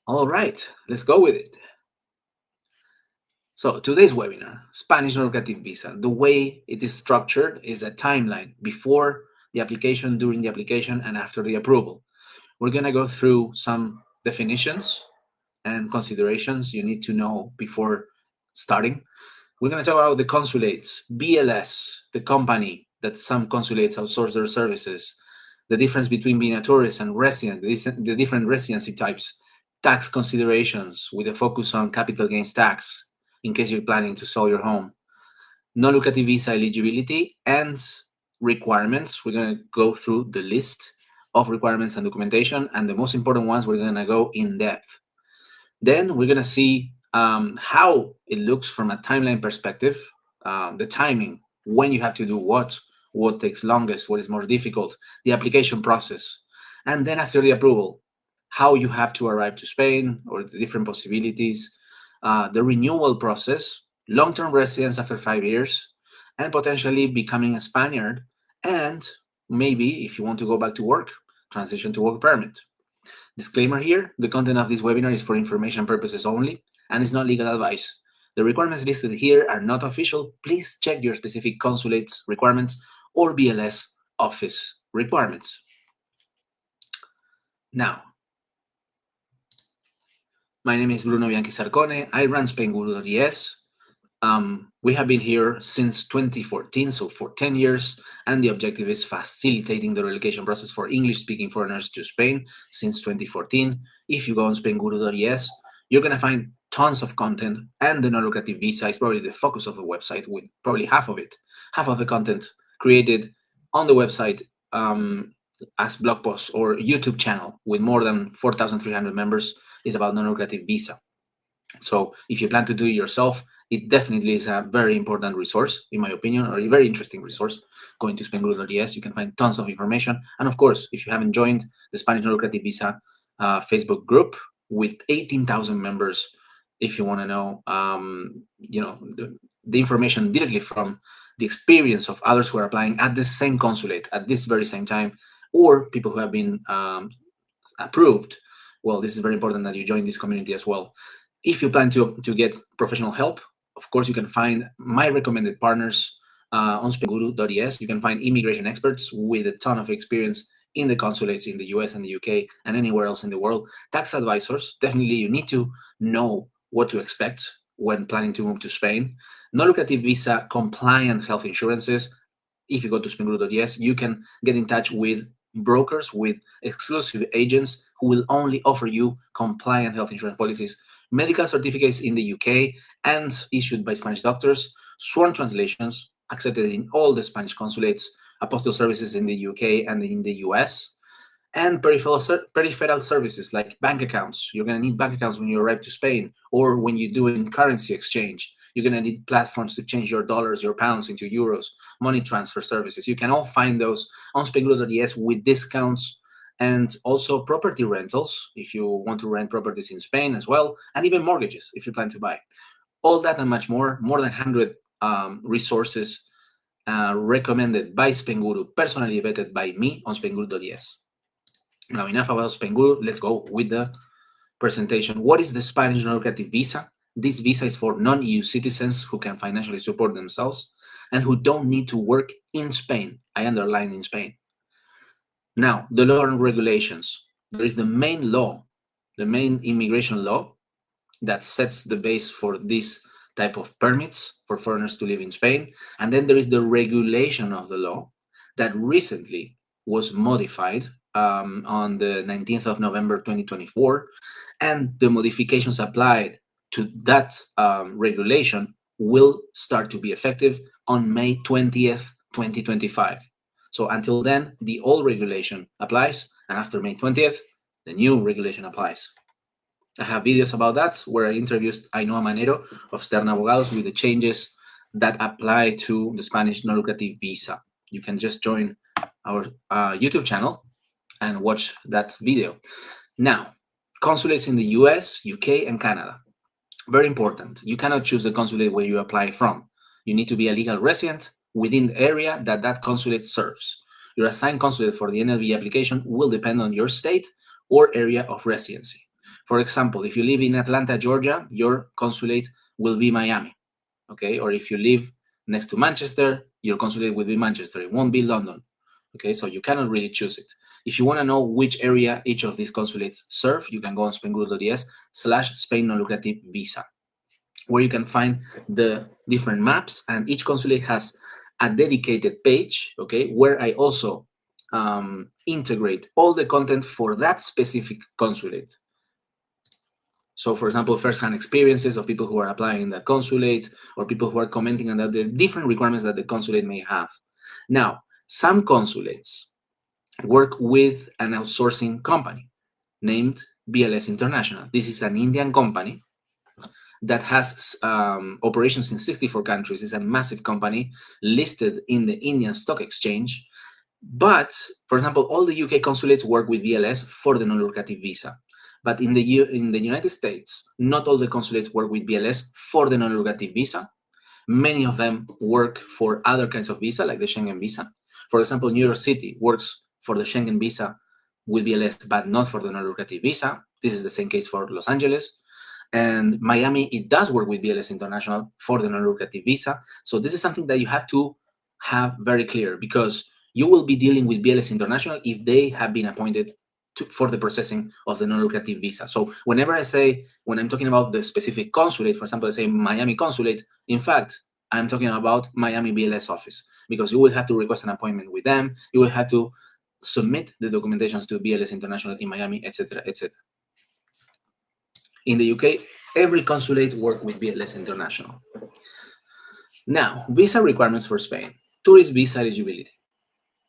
All right, let's go with it. So today's webinar, Spanish non-lucrative visa. The way it is structured is a timeline before the application, during the application, and after the approval. We're gonna go through some definitions and considerations you need to know before starting. We're gonna talk about the consulates, BLS, the company that some consulates outsource their services, the difference between being a tourist and resident, the different residency types, tax considerations with a focus on capital gains tax in case you're planning to sell your home, non-lucrative visa eligibility and requirements. We're going to go through the list of requirements and documentation, and the most important ones we're going to go in depth. Then we're going to see how it looks from a timeline perspective, the timing, when you have to do what takes longest, what is more difficult, the application process, and then after the approval, how you have to arrive to Spain or the different possibilities, the renewal process, long-term residence after 5 years, and potentially becoming a Spaniard, and maybe if you want to go back to work, transition to work permit. Disclaimer here, the content of this webinar is for information purposes only and is not legal advice. The requirements listed here are not official. Please check your specific consulate's requirements or BLS office requirements. Now, my name is Bruno Bianchi Sarcone. I run Spainguru.es. We have been here since 2014, so for 10 years, and the objective is facilitating the relocation process for English-speaking foreigners to Spain since 2014. If you go on Spainguru.es, you're going to find tons of content, and the non-lucrative visa is probably the focus of the website, with probably half of the content created on the website as blog posts or YouTube channel with more than 4,300 members is about non-lucrative visa. So if you plan to do it yourself, it definitely is a very important resource, in my opinion, or a very interesting resource. Going to Spainguru.es, you can find tons of information. And of course, if you haven't joined the Spanish non-lucrative visa Facebook group with 18,000 members, if you want to know, the information directly from the experience of others who are applying at the same consulate at this very same time, or people who have been approved, well, this is very important that you join this community as well. If you plan to get professional help, of course, you can find my recommended partners on Spainguru.es. You can find immigration experts with a ton of experience in the consulates in the US and the UK and anywhere else in the world. Tax advisors, definitely you need to know what to expect when planning to move to Spain. Non-lucrative visa compliant health insurances. If you go to Spainguru.es, you can get in touch with brokers, with exclusive agents who will only offer you compliant health insurance policies, medical certificates in the UK and issued by Spanish doctors, sworn translations accepted in all the Spanish consulates, apostille services in the UK and in the US, and peripheral services like bank accounts. You're going to need bank accounts when you arrive to Spain, or when you're doing currency exchange. You're going to need platforms to change your dollars, your pounds into euros, money transfer services. You can all find those on Spainguru.es with discounts, and also property rentals if you want to rent properties in Spain as well, and even mortgages if you plan to buy. All that and much more than 100 resources recommended by Spainguru, personally vetted by me on Spainguru.es. Now, enough about Spainguru. Let's go with the presentation. What is the Spanish non-lucrative visa? This visa is for non-EU citizens who can financially support themselves and who don't need to work in Spain. I underline in Spain. Now, the law and regulations. There is the main law, the main immigration law that sets the base for this type of permits for foreigners to live in Spain. And then there is the regulation of the law that recently was modified on the 19th of November 2024. And the modifications applied to that regulation will start to be effective on May 20th, 2025. So until then, the old regulation applies, and after May 20th, the new regulation applies. I have videos about that where I interviewed Ainhoa Manero of Stern Abogados with the changes that apply to the Spanish non-lucrative visa. You can just join our YouTube channel and watch that video. Now, consulates in the US, UK, and Canada. Very important. You cannot choose the consulate where you apply from. You need to be a legal resident within the area that consulate serves. Your assigned consulate for the NLV application will depend on your state or area of residency. For example, if you live in Atlanta, Georgia, your consulate will be Miami, okay? Or if you live next to Manchester, your consulate will be Manchester. It won't be London, okay? So you cannot really choose it. If you want to know which area each of these consulates serve, you can go on spainguru.es/Spain non-lucrative visa, where you can find the different maps, and each consulate has a dedicated page, okay, where I also integrate all the content for that specific consulate. So, for example, first-hand experiences of people who are applying in that consulate, or people who are commenting on the different requirements that the consulate may have. Now, some consulates work with an outsourcing company named BLS International. This is an Indian company that has operations in 64 countries. It's a massive company listed in the Indian Stock Exchange. But, for example, all the UK consulates work with BLS for the non-lucrative visa. But in the United States, not all the consulates work with BLS for the non-lucrative visa. Many of them work for other kinds of visa, like the Schengen visa. For example, New York City works for the Schengen visa with BLS, but not for the non-lucrative visa. This is the same case for Los Angeles. And Miami, it does work with BLS International for the non-lucrative visa. So this is something that you have to have very clear, because you will be dealing with BLS International if they have been appointed for the processing of the non-lucrative visa. So whenever I say, when I'm talking about the specific consulate, for example, I say Miami consulate, in fact, I'm talking about Miami BLS office, because you will have to request an appointment with them. You will have to submit the documentations to BLS International in Miami, etc., etc. In the UK, every consulate works with BLS International. Now, visa requirements for Spain. Tourist visa eligibility.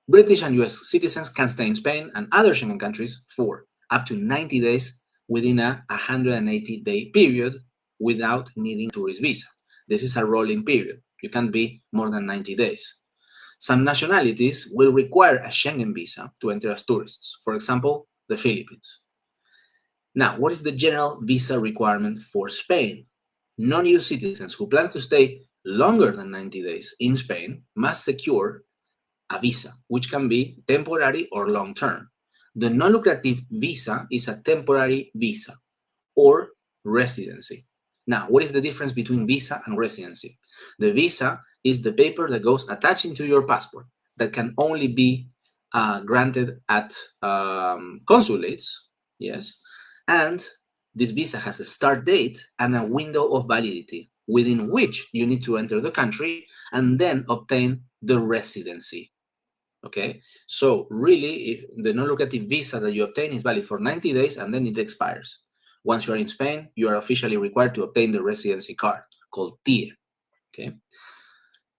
British and US citizens can stay in Spain and other Schengen countries for up to 90 days within a 180-day period without needing a tourist visa. This is a rolling period. You can't be more than 90 days. Some nationalities will require a Schengen visa to enter as tourists. For example, the Philippines. Now, what is the general visa requirement for Spain? Non-EU citizens who plan to stay longer than 90 days in Spain must secure a visa, which can be temporary or long-term. The non-lucrative visa is a temporary visa or residency. Now, what is the difference between visa and residency? The visa is the paper that goes attached into your passport that can only be granted at consulates, yes, and this visa has a start date and a window of validity within which you need to enter the country and then obtain the residency. Okay, so really, the non-lucrative visa that you obtain is valid for 90 days and then it expires. Once you are in Spain, you are officially required to obtain the residency card called TIE. Okay,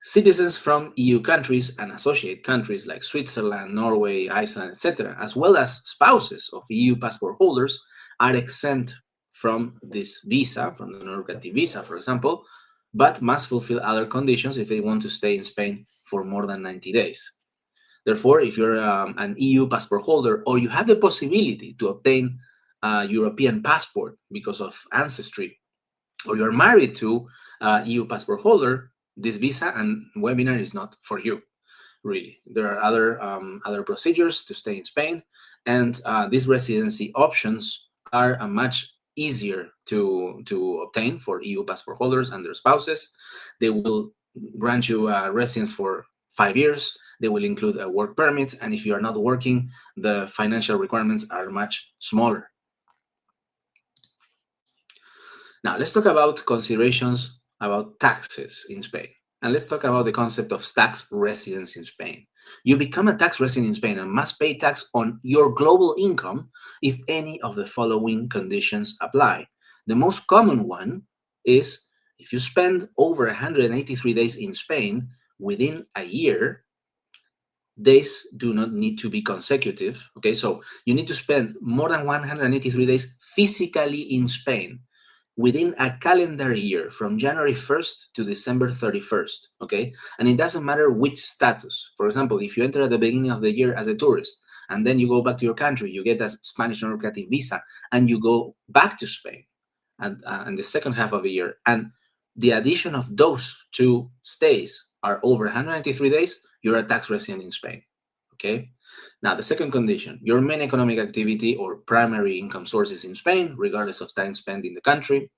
citizens from EU countries and associate countries like Switzerland, Norway, Iceland, etc., as well as spouses of EU passport holders, are exempt from this visa, from the non-lucrative visa, for example, but must fulfill other conditions if they want to stay in Spain for more than 90 days. Therefore, if you're an EU passport holder, or you have the possibility to obtain a European passport because of ancestry, or you're married to an EU passport holder, this visa and webinar is not for you, really. There are other procedures to stay in Spain, and these residency options are much easier to obtain for EU passport holders and their spouses. They will grant you residence for 5 years. They will include a work permit, and if you are not working, the financial requirements are much smaller. Now, let's talk about considerations about taxes in Spain. And let's talk about the concept of tax residence in Spain. You become a tax resident in Spain and must pay tax on your global income if any of the following conditions apply. The most common one is if you spend over 183 days in Spain within a year. Days do not need to be consecutive. Okay, so you need to spend more than 183 days physically in Spain within a calendar year from January 1st to December 31st, okay? And it doesn't matter which status. For example, if you enter at the beginning of the year as a tourist, and then you go back to your country, you get a Spanish non-lucrative visa, and you go back to Spain in the second half of the year, and the addition of those two stays are over 193 days, you're a tax resident in Spain, okay? Now, the second condition, your main economic activity or primary income source is in Spain, regardless of time spent in the country.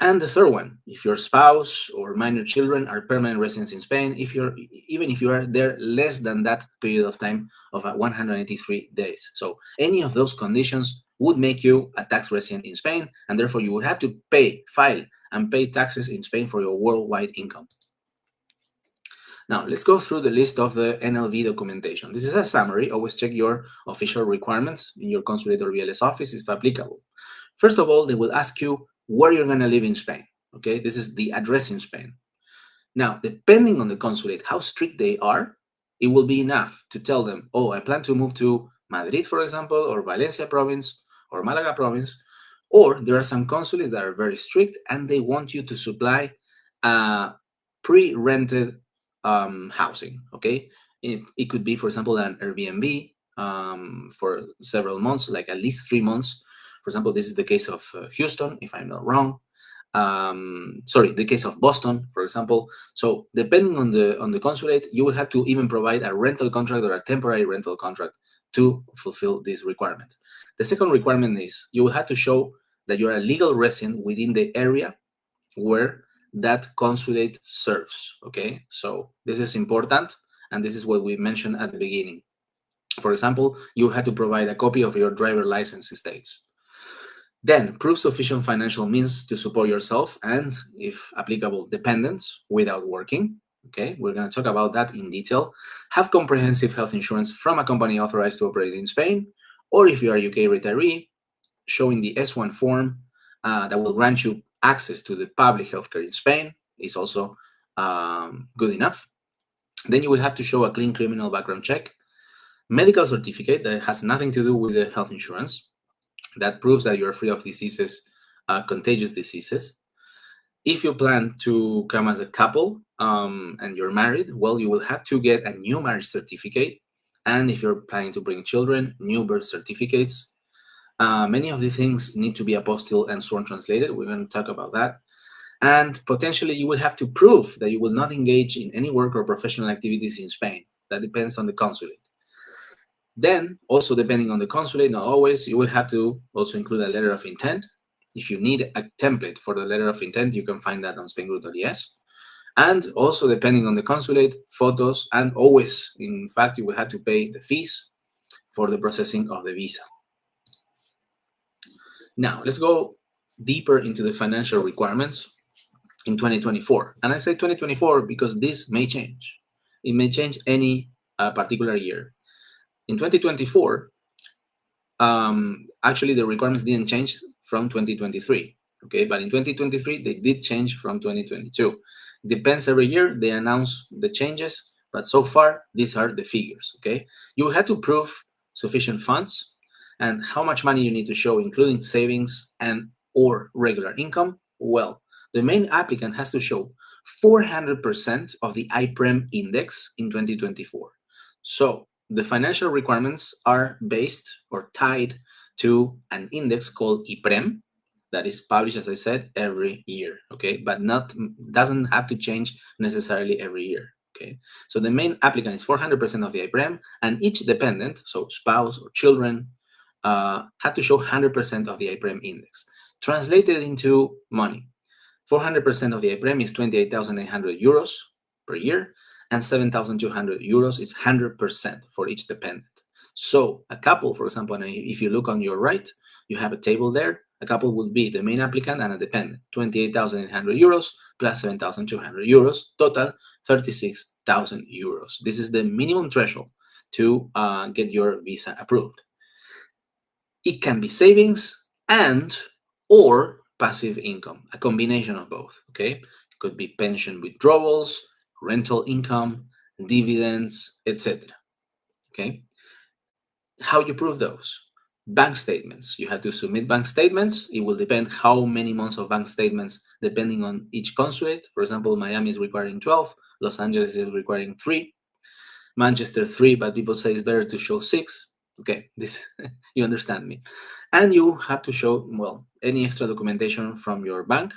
And the third one, if your spouse or minor children are permanent residents in Spain, even if you are there less than that period of time of 183 days. So any of those conditions would make you a tax resident in Spain, and therefore you would have to file and pay taxes in Spain for your worldwide income. Now, let's go through the list of the NLV documentation. This is a summary. Always check your official requirements in your consulate or VLS office if applicable. First of all, they will ask you where you're going to live in Spain. Okay, this is the address in Spain. Now, depending on the consulate, how strict they are, it will be enough to tell them, oh, I plan to move to Madrid, for example, or Valencia province, or Malaga province. Or there are some consulates that are very strict and they want you to supply pre-rented housing. Okay, it could be, for example, an Airbnb for several months, like at least 3 months. For example, this is the case of Houston, if I'm not wrong. The case of Boston, for example. So depending on the consulate, you will have to even provide a rental contract or a temporary rental contract to fulfill this requirement. The second requirement is you will have to show that you're a legal resident within the area where that consulate serves. Okay, so this is important, and this is what we mentioned at the beginning. For example, you have to provide a copy of your driver license states. Then, prove sufficient financial means to support yourself and, if applicable, dependents without working. Okay, we're going to talk about that in detail. Have comprehensive health insurance from a company authorized to operate in Spain, or if you are a UK retiree, showing the S1 form that will grant you access to the public healthcare in Spain is also good enough. Then you will have to show a clean criminal background check, medical certificate that has nothing to do with the health insurance, that proves that you're free of diseases, contagious diseases. If you plan to come as a couple and you're married, well, you will have to get a new marriage certificate. And if you're planning to bring children, new birth certificates. Many of the things need to be apostilled and sworn translated. We're going to talk about that. And potentially you will have to prove that you will not engage in any work or professional activities in Spain. That depends on the consulate. Then, also depending on the consulate, not always, you will have to also include a letter of intent. If you need a template for the letter of intent, you can find that on Spainguru.es. And also, depending on the consulate, photos, and always, in fact, you will have to pay the fees for the processing of the visa. Now, let's go deeper into the financial requirements in 2024. And I say 2024 because this may change. It may change any particular year. In 2024, actually the requirements didn't change from 2023, okay? But in 2023, they did change from 2022. Depends every year, they announce the changes, but so far, these are the figures, okay? You have to prove sufficient funds and how much money you need to show, including savings and or regular income. Well, the main applicant has to show 400% of the IPREM index in 2024. So the financial requirements are based or tied to an index called IPREM that is published, as I said, every year, okay? But doesn't have to change necessarily every year, okay? So the main applicant is 400% of the IPREM, and each dependent, so spouse or children, have to show 100% of the IPREM index. Translated into money, 400% of the IPREM is 28,800 euros per year, and 7,200 euros is 100% for each dependent. So a couple, for example, if you look on your right, you have a table there. A couple would be the main applicant and a dependent, 28,800 euros plus 7,200 euros, total 36,000 euros. This is the minimum threshold to get your visa approved. It can be savings and or passive income, a combination of both, okay? It could be pension withdrawals, rental income, dividends, etc. Okay? How you prove those? Bank statements. You have to submit bank statements. It will depend how many months of bank statements, depending on each consulate. For example, Miami is requiring 12, Los Angeles is requiring 3, Manchester 3, but people say it's better to show 6. Okay, this you understand me. And you have to show, well, any extra documentation from your bank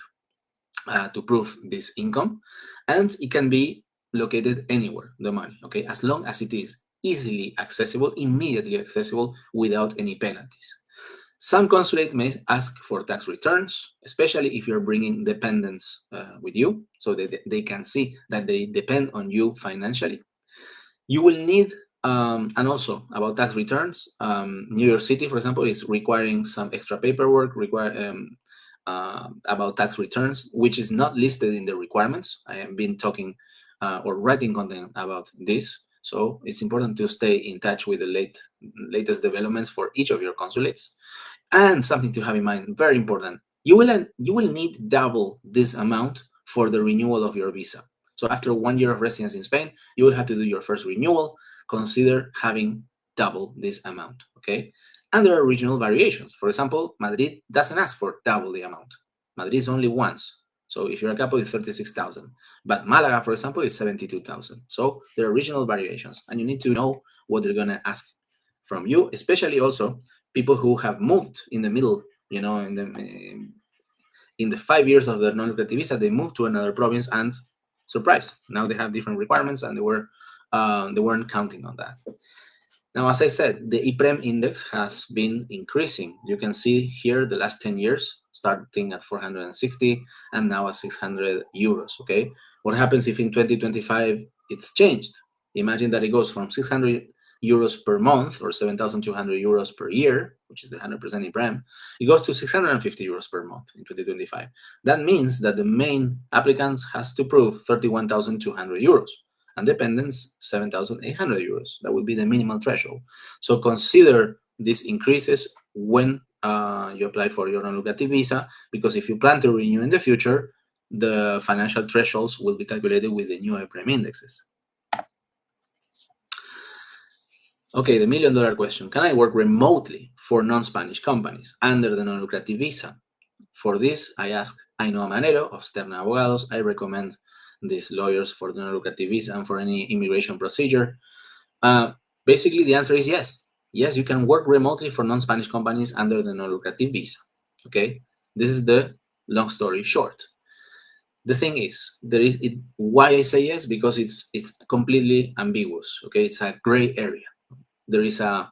to prove this income. And it can be located anywhere, the money, okay, as long as it is easily accessible, immediately accessible, without any penalties. Some consulate may ask for tax returns, especially if you're bringing dependents with you, so that they can see that they depend on you financially. You will need, and also about tax returns, New York City, for example, is requiring some extra paperwork about tax returns, which is not listed in the requirements. I have been talking or writing content about this, so it's important to stay in touch with the latest developments for each of your consulates. And something to have in mind, very important, you will need double this amount for the renewal of your visa. So after 1 year of residence in Spain, you will have to do your first renewal. Consider having double this amount, okay? And there are regional variations. For example, Madrid doesn't ask for double the amount. Madrid is only once. So if you're a couple, it's 36,000. But Malaga, for example, is 72,000. So there are regional variations, and you need to know what they're gonna ask from you, especially also people who have moved in the middle, you know, in the 5 years of their non-lucrative visa, they moved to another province, and surprise, now they have different requirements, and they weren't counting on that. Now, as I said, the IPREM index has been increasing. You can see here the last 10 years, starting at 460 and now at 600 euros, okay? What happens if in 2025 it's changed? Imagine that it goes from 600 euros per month or 7,200 euros per year, which is the 100% IPREM, it goes to 650 euros per month in 2025. That means that the main applicants has to prove 31,200 euros. And dependents 7,800 euros. That would be the minimal threshold. So consider these increases when you apply for your non-lucrative visa, because if you plan to renew in the future, the financial thresholds will be calculated with the new IPREM indexes. Okay, the $1 million question. Can I work remotely for non-Spanish companies under the non-lucrative visa? For this, I ask Ainhoa Manero of Sterna Abogados. I recommend these lawyers for the non-lucrative visa and for any immigration procedure. Basically, the answer is yes. Yes, you can work remotely for non-Spanish companies under the non-lucrative visa. Okay, this is the long story short. The thing is, why I say yes, because it's completely ambiguous. Okay, it's a gray area. There is a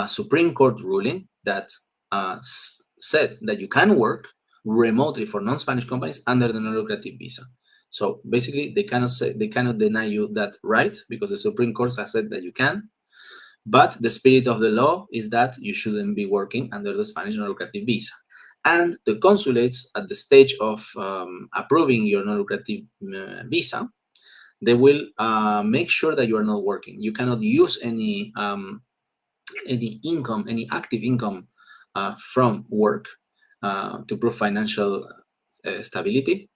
Supreme Court ruling that said that you can work remotely for non-Spanish companies under the non-lucrative visa. So basically, they cannot deny you that right, because the Supreme Court has said that you can. But the spirit of the law is that you shouldn't be working under the Spanish non-lucrative visa. And the consulates, at the stage of approving your non-lucrative visa, they will make sure that you are not working. You cannot use any income, any active income from work to prove financial stability.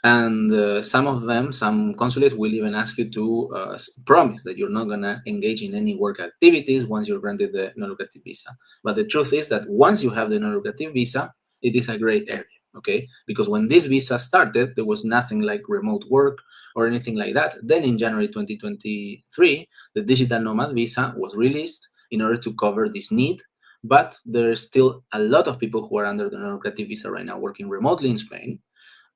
And some consulates will even ask you to promise that you're not going to engage in any work activities once you're granted the non-lucrative visa. But the truth is that once you have the non-lucrative visa, it is a great area, okay? Because when this visa started, there was nothing like remote work or anything like that. Then in January 2023, the digital nomad visa was released in order to cover this need. But there's still a lot of people who are under the non-lucrative visa right now working remotely in Spain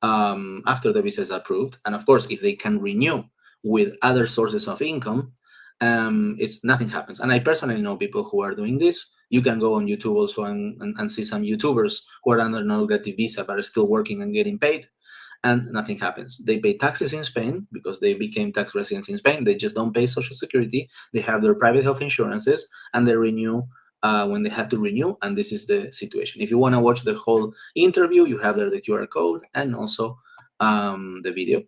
after the visa is approved. And of course, if they can renew with other sources of income, nothing happens. And I personally know people who are doing this. You can go on YouTube also and see some YouTubers who are under non-lucrative visa but are still working and getting paid, and nothing happens. They pay taxes in Spain because they became tax residents in Spain. They just don't pay Social Security. They have their private health insurances, and they renew when they have to renew, and this is the situation. If you want to watch the whole interview, you have there the QR code and also the video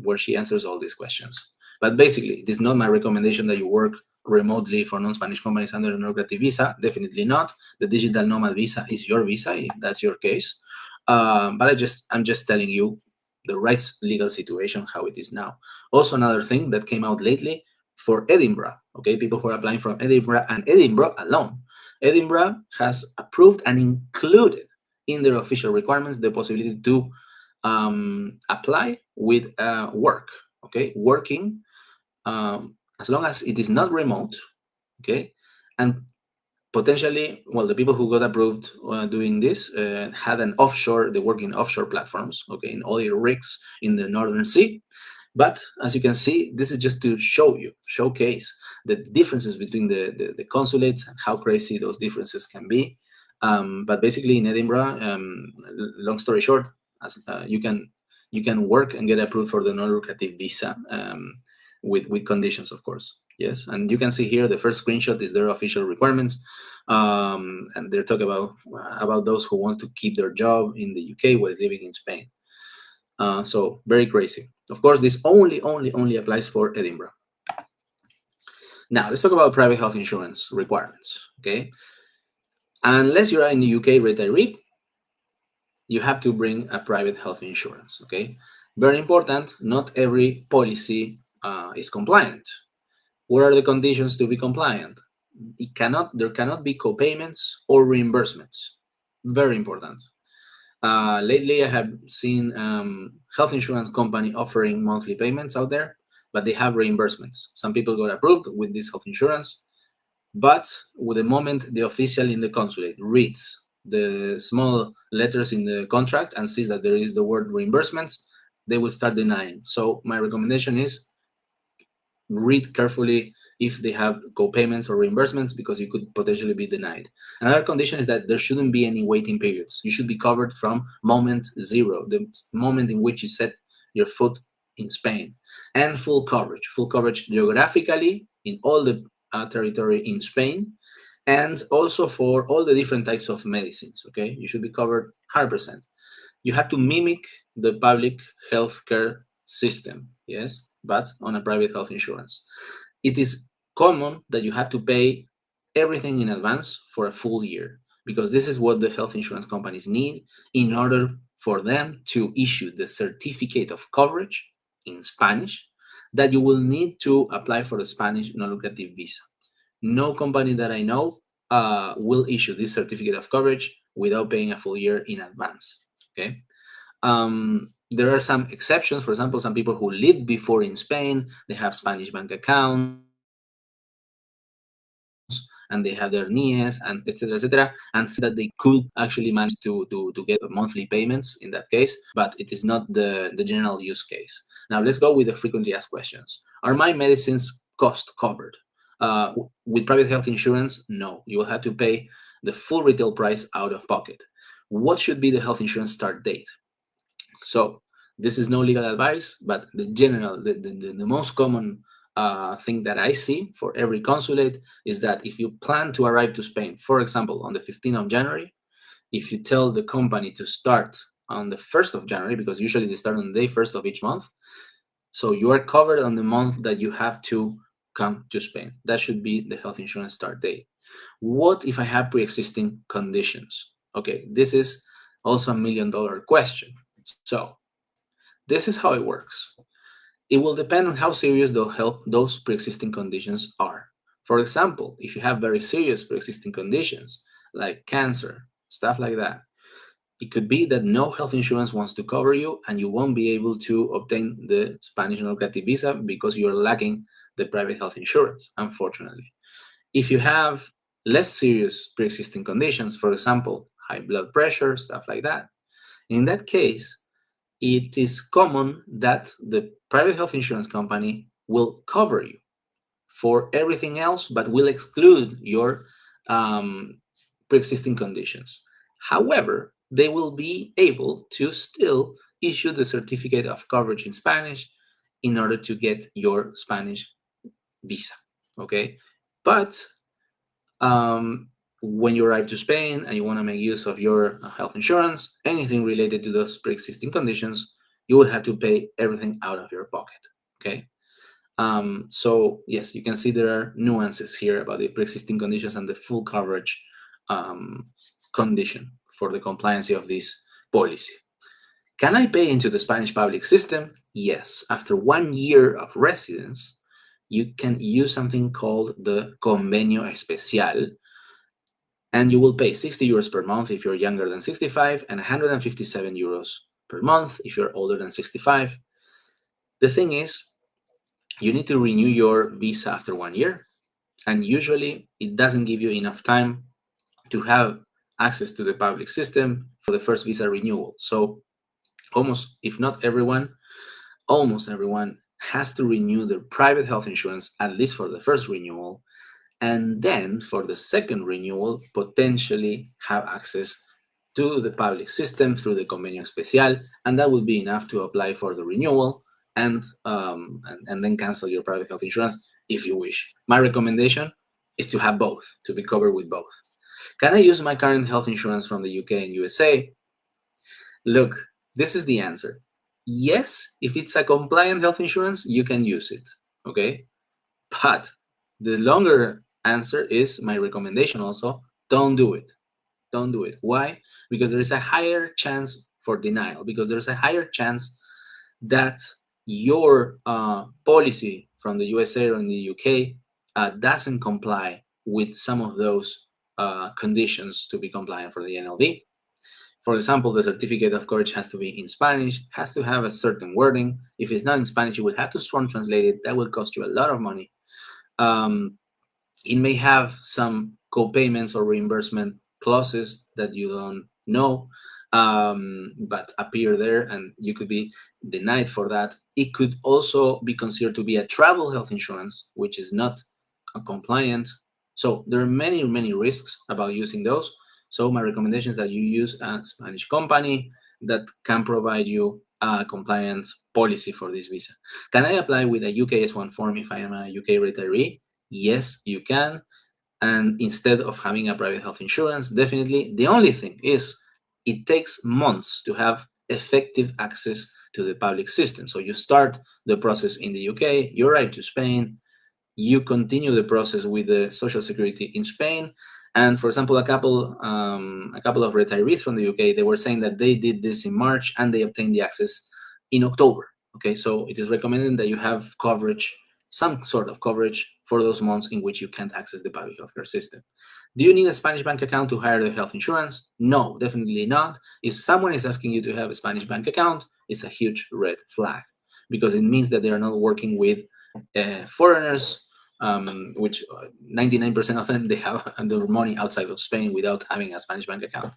where she answers all these questions. But basically, it is not my recommendation that you work remotely for non-Spanish companies under a non-lucrative visa. Definitely not. The digital nomad visa is your visa if that's your case. But I'm just telling you the right legal situation, how it is now. Also, another thing that came out lately for Edinburgh, okay, people who are applying from Edinburgh and Edinburgh alone. Edinburgh has approved and included in their official requirements the possibility to apply with work, okay, working as long as it is not remote, okay, and potentially, well, the people who got approved doing this had an offshore, they work in offshore platforms, okay, in oil rigs in the Northern Sea. But as you can see, this is just to showcase the differences between the consulates and how crazy those differences can be. But basically, in Edinburgh, long story short, as you can work and get approved for the non-lucrative visa with conditions, of course. Yes, and you can see here the first screenshot is their official requirements, and they're talking about those who want to keep their job in the UK while living in Spain. So very crazy. Of course, this only applies for Edinburgh. Now let's talk about private health insurance requirements. Okay, unless you are in the UK retiree, you have to bring a private health insurance. Okay, very important. Not every policy is compliant. What are the conditions to be compliant? There cannot be co-payments or reimbursements. Very important. Lately, I have seen health insurance company offering monthly payments out there, but they have reimbursements. Some people got approved with this health insurance, but with the moment the official in the consulate reads the small letters in the contract and sees that there is the word reimbursements, they will start denying. So my recommendation is read carefully if they have co-payments or reimbursements, because you could potentially be denied. Another condition is that there shouldn't be any waiting periods. You should be covered from moment zero, the moment in which you set your foot in Spain, and full coverage geographically in all the territory in Spain, and also for all the different types of medicines. Okay, you should be covered 100%. You have to mimic the public healthcare system, yes, but on a private health insurance. It is common that you have to pay everything in advance for a full year, because this is what the health insurance companies need in order for them to issue the certificate of coverage in Spanish that you will need to apply for the Spanish non-lucrative visa. No company that I know will issue this certificate of coverage without paying a full year in advance. Okay. There are some exceptions. For example, some people who lived before in Spain, they have Spanish bank accounts, and they have their NIEs, and etc., and see that they could actually manage to get monthly payments in that case, but it is not the general use case. Now let's go with the frequently asked questions. Are my medicines cost covered? With private health insurance, no. You will have to pay the full retail price out of pocket. What should be the health insurance start date? So this is no legal advice, but the most common thing that I see for every consulate is that if you plan to arrive to Spain, for example, on the 15th of January, if you tell the company to start on the 1st of January, because usually they start on the day 1st of each month, so you are covered on the month that you have to come to Spain. That should be the health insurance start date. What if I have pre-existing conditions? Okay, this is also $1 million question. So this is how it works. It will depend on how serious those pre-existing conditions are. For example, if you have very serious pre-existing conditions like cancer, stuff like that, it could be that no health insurance wants to cover you and you won't be able to obtain the Spanish non-lucrative visa because you're lacking the private health insurance, unfortunately. If you have less serious pre-existing conditions, for example, high blood pressure, stuff like that, in that case, it is common that the private health insurance company will cover you for everything else, but will exclude your pre-existing conditions. However, they will be able to still issue the certificate of coverage in Spanish in order to get your Spanish visa. Okay, but when you arrive to Spain and you want to make use of your health insurance, anything related to those pre-existing conditions, you will have to pay everything out of your pocket. Okay. So yes, you can see there are nuances here about the pre-existing conditions and the full coverage condition for the compliance of this policy. Can I pay into the Spanish public system? Yes. After 1 year of residence, you can use something called the Convenio Especial, and you will pay 60 euros per month if you're younger than 65 and 157 euros per month if you're older than 65. The thing is, you need to renew your visa after 1 year, and usually it doesn't give you enough time to have access to the public system for the first visa renewal. So almost, if not everyone, almost everyone has to renew their private health insurance, at least for the first renewal, and then for the second renewal, potentially have access to the public system through the Convenio Especial, and that would be enough to apply for the renewal and then cancel your private health insurance if you wish. My recommendation is to have both, to be covered with both. Can I use my current health insurance from the UK and USA? Look, this is the answer. Yes, if it's a compliant health insurance, you can use it, okay? But the longer answer is my recommendation also, don't do it. Don't do it. Why? Because there is a higher chance for denial, because there's a higher chance that your policy from the USA or in the UK doesn't comply with some of those conditions to be compliant for the NLB. For example, the certificate of coverage has to be in Spanish, has to have a certain wording. If it's not in Spanish, you will have to swarm translate it. That will cost you a lot of money. It may have some co-payments or reimbursement clauses that you don't know, but appear there, and you could be denied for that. It could also be considered to be a travel health insurance, which is not compliant. So there are many, many risks about using those. So my recommendation is that you use a Spanish company that can provide you a compliant policy for this visa. Can I apply with a UK S1 form if I am a UK retiree? Yes, you can. And instead of having a private health insurance, definitely. The only thing is it takes months to have effective access to the public system. So you start the process in the UK, you arrive to Spain, you continue the process with the Social Security in Spain. And for example, a couple of retirees from the UK, they were saying that they did this in March and they obtained the access in October. Okay, so it is recommended that you have coverage, some sort of coverage for those months in which you can't access the public healthcare system. Do you need a Spanish bank account to hire the health insurance? No, definitely not. If someone is asking you to have a Spanish bank account, it's a huge red flag, because it means that they are not working with foreigners, which 99% of them, they have their money outside of Spain without having a Spanish bank account.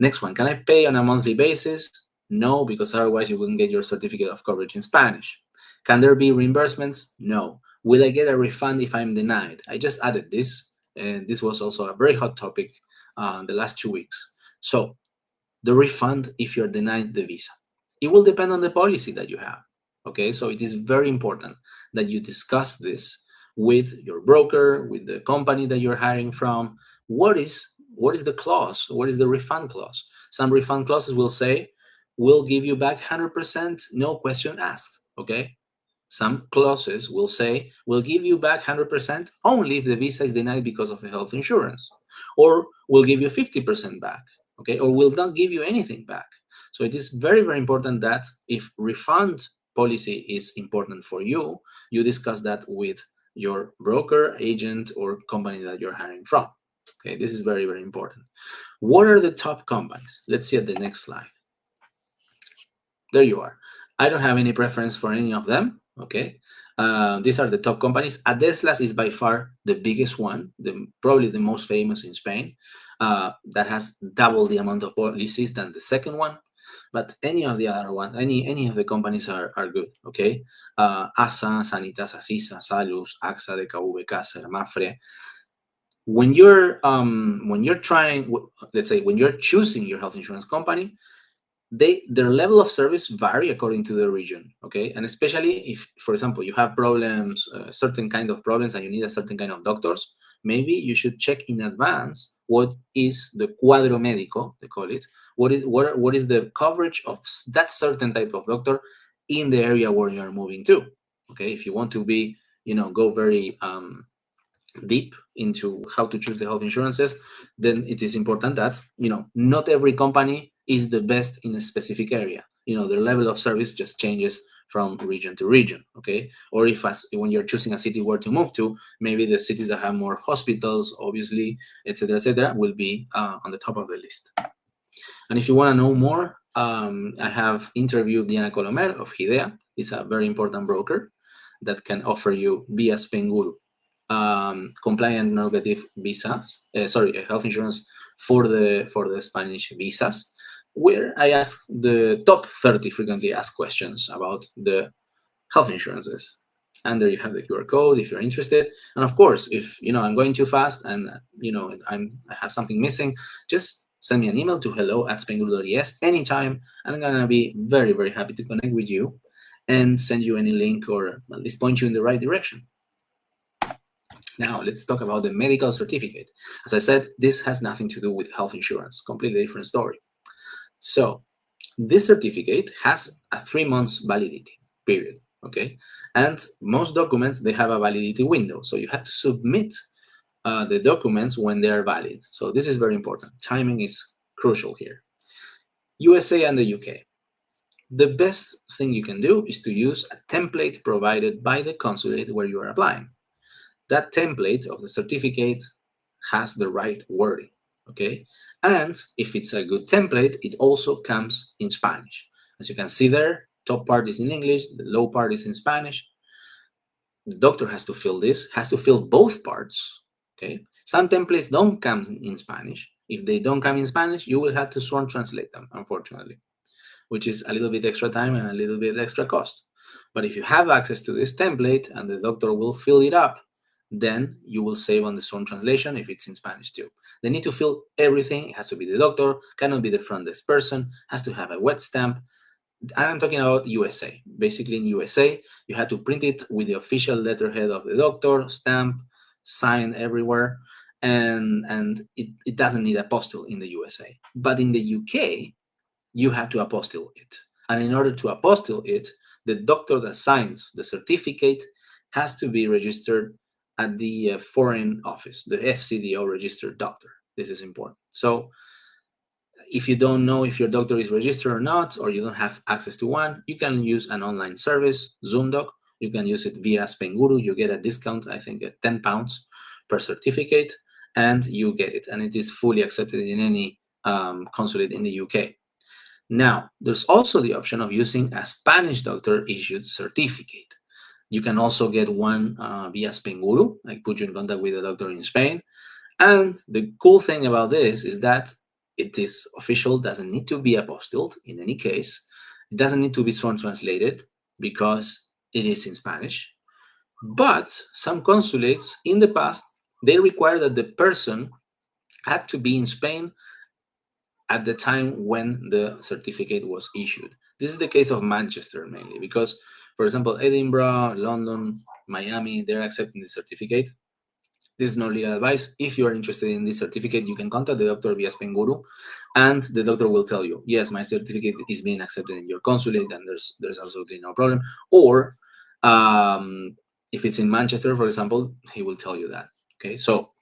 Next one, can I pay on a monthly basis? No, because otherwise you wouldn't get your certificate of coverage in Spanish. Can there be reimbursements? No. Will I get a refund if I'm denied? I just added this, and this was also a very hot topic the last 2 weeks. So the refund if you're denied the visa, it will depend on the policy that you have. Okay, so it is very important that you discuss this with your broker, with the company that you're hiring from. What is the clause? What is the refund clause? Some refund clauses will say, we'll give you back 100%, no question asked. Okay, some clauses will say, we'll give you back 100% only if the visa is denied because of the health insurance, or we'll give you 50% back. Okay, or we'll not give you anything back. So it is very, very important that if refund policy is important for you, you discuss that with your broker, agent, or company that you're hiring from. Okay, this is very, very important. What are the top companies? Let's see at the next slide. There you are. I don't have any preference for any of them. Okay, these are the top companies. Adeslas is by far the biggest one, probably the most famous in Spain. That has double the amount of policies than the second one. But any of the other ones, any of the companies are good. Okay, ASA, Sanitas, Asisa, Salus, AXA, DKV, Caser, Mafre. When you're trying, let's say, when you're choosing your health insurance company, their level of service vary according to the region. Okay, and especially if, for example, you have problems, certain kind of problems, and you need a certain kind of doctors, maybe you should check in advance what is the cuadro médico, they call it. What is the coverage of that certain type of doctor in the area where you are moving to? Okay, if you want to be, go very deep into how to choose the health insurances, then it is important that not every company is the best in a specific area. The level of service just changes from region to region. Okay, or when you're choosing a city where to move to, maybe the cities that have more hospitals, obviously, etc., will be on the top of the list. And if you want to know more, I have interviewed Diana Colomer of Hidea. It's a very important broker that can offer you via Spainguru compliant non-lucrative visas. Health insurance for the Spanish visas. where I ask the top 30 frequently asked questions about the health insurances. And there you have the QR code if you're interested. And of course, if I'm going too fast and I have something missing, just send me an email to hello@spainguru.es anytime. And I'm gonna be very, very happy to connect with you and send you any link or at least point you in the right direction. Now, let's talk about the medical certificate. As I said, this has nothing to do with health insurance, completely different story. So this certificate has a 3 months validity period, okay? And most documents, they have a validity window. So you have to submit the documents when they are valid. So this is very important. Timing is crucial here. USA and the UK. The best thing you can do is to use a template provided by the consulate where you are applying. That template of the certificate has the right wording, okay? And if it's a good template, it also comes in Spanish. As you can see there, top part is in English, the low part is in Spanish. The doctor has to fill this, has to fill both parts, okay? Some templates don't come in Spanish. If they don't come in Spanish, you will have to sworn translate them, unfortunately, which is a little bit extra time and a little bit extra cost. But if you have access to this template and the doctor will fill it up, then you will save on the sworn translation if it's in Spanish too. They need to fill everything. It has to be the doctor, cannot be the front desk person, has to have a wet stamp. And I'm talking about USA. Basically in USA, you have to print it with the official letterhead of the doctor, stamp, sign everywhere, and it doesn't need apostille in the USA. But in the UK, you have to apostille it. And in order to apostille it, the doctor that signs the certificate has to be registered at the foreign office, the FCDO registered doctor. This is important. So if you don't know if your doctor is registered or not, or you don't have access to one, you can use an online service, ZoomDoc. You can use it via Spainguru. You get a discount, I think, at £10 per certificate, and you get it. And it is fully accepted in any consulate in the UK. Now, there's also the option of using a Spanish doctor-issued certificate. You can also get one via Spainguru. I put you in contact with a doctor in Spain. And the cool thing about this is that it is official, doesn't need to be apostilled in any case. It doesn't need to be sworn translated because it is in Spanish. But some consulates in the past, they require that the person had to be in Spain at the time when the certificate was issued. This is the case of Manchester mainly because, for example, Edinburgh, London, Miami, they're accepting the certificate. This is no legal advice. If you are interested in this certificate, you can contact the doctor via Spainguru, and the doctor will tell you, yes, my certificate is being accepted in your consulate, and there's absolutely no problem. Or if it's in Manchester, for example, he will tell you that. Okay, so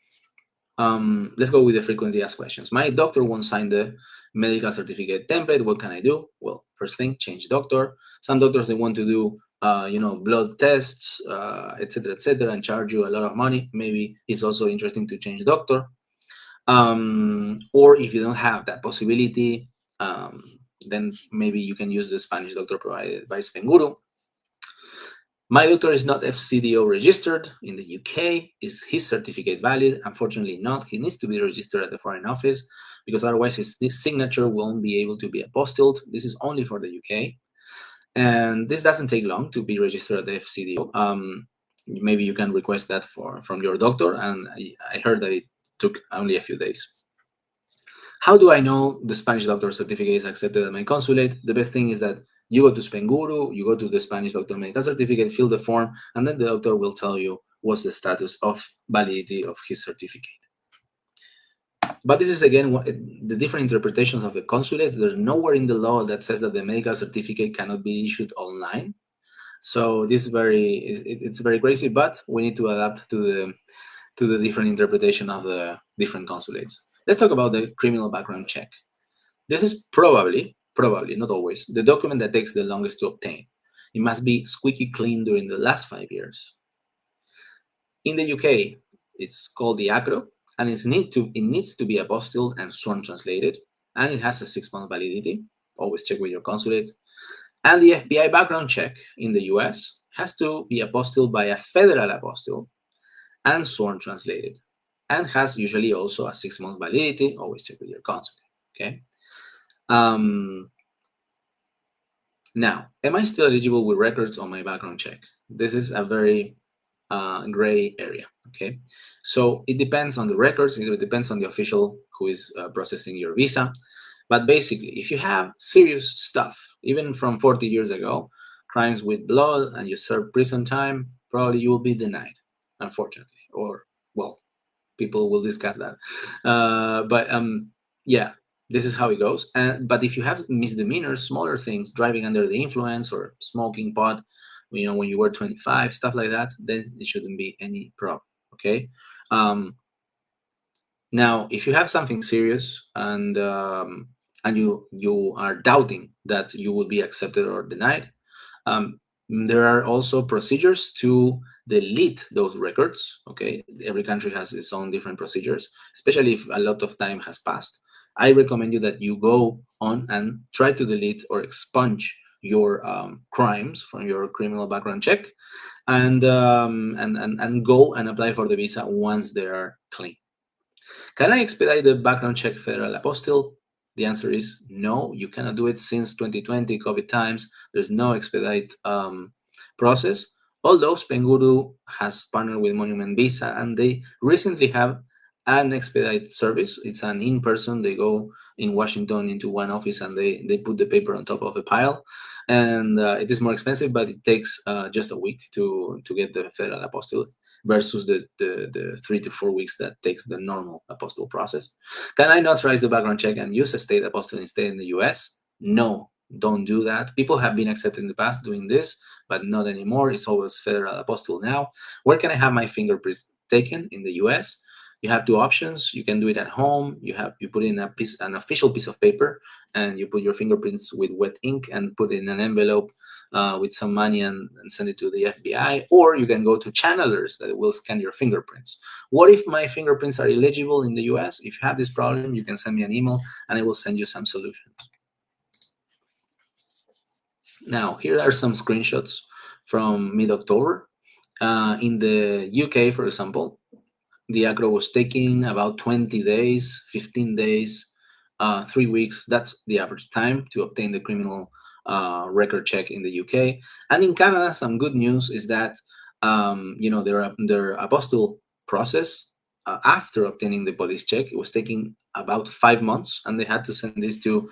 let's go with the frequently asked questions. My doctor won't sign the medical certificate template. What can I do? Well, first thing, change doctor. Some doctors, they want to do blood tests, etc., and charge you a lot of money. Maybe it's also interesting to change doctor. Or if you don't have that possibility, then maybe you can use the Spanish doctor provided by Spainguru. My doctor is not FCDO registered in the UK. Is his certificate valid? Unfortunately not. He needs to be registered at the foreign office because otherwise his signature won't be able to be apostilled. This is only for the UK. And this doesn't take long to be registered at the FCDO. Maybe you can request that from your doctor, and I heard that it took only a few days. How do I know the Spanish doctor certificate is accepted at my consulate? The best thing is that you go to Spainguru, you go to the Spanish doctor medical certificate, fill the form, and then the doctor will tell you what's the status of validity of his certificate. But this is, again, the different interpretations of the consulate. There's nowhere in the law that says that the medical certificate cannot be issued online. So this it's very crazy, but we need to adapt to the different interpretation of the different consulates. Let's talk about the criminal background check. This is probably, not always, the document that takes the longest to obtain. It must be squeaky clean during the last 5 years. In the UK, it's called the ACRO, and it needs to be apostilled and sworn translated, and it has a 6-month validity. Always check with your consulate. And the FBI background check in the US has to be apostilled by a federal apostille and sworn translated, and has usually also a 6-month validity. Always check with your consulate. Okay. Now, am I still eligible with records on my background check? This is a very gray area. Okay, so it depends on the records. It depends on the official who is processing your visa. But basically, if you have serious stuff, even from 40 years ago, crimes with blood, and you serve prison time, probably you will be denied, unfortunately. Or, well, people will discuss that. But yeah, this is how it goes. But if you have misdemeanors, smaller things, driving under the influence or smoking pot, when you were 25, stuff like that, then it shouldn't be any problem. Okay. Um, Now, if you have something serious and you are doubting that you will be accepted or denied, um, there are also procedures to delete those records. Okay, every country has its own different procedures, especially if a lot of time has passed. I recommend you that you go on and try to delete or expunge your crimes from your criminal background check, and go and apply for the visa once they are clean. Can I expedite the background check federal apostille? The answer is no, you cannot do it since 2020 COVID times. There's no expedite process. Although Spainguru has partnered with Monument Visa and they recently have an expedite service. It's an in-person. They go in Washington into one office and they put the paper on top of a pile. And it is more expensive, but it takes just a week to get the federal apostille versus the 3 to 4 weeks that takes the normal apostille process. Can I not rise the background check and use a state apostille instead in the US? No, don't do that. People have been accepted in the past doing this, but not anymore. It's always federal apostille now. Where can I have my fingerprints taken in the US? You have two options. You can do it at home. You put in an official piece of paper, and you put your fingerprints with wet ink and put it in an envelope with some money and send it to the FBI, or you can go to channelers that will scan your fingerprints. What if my fingerprints are illegible in the US? If you have this problem, you can send me an email and I will send you some solutions. Now, here are some screenshots from mid-October. In the UK, for example, the ACRO was taking about 20 days, 15 days, 3 weeks. That's the average time to obtain the criminal record check in the UK. And in Canada, some good news is that their apostille process after obtaining the police check, it was taking about 5 months, and they had to send this to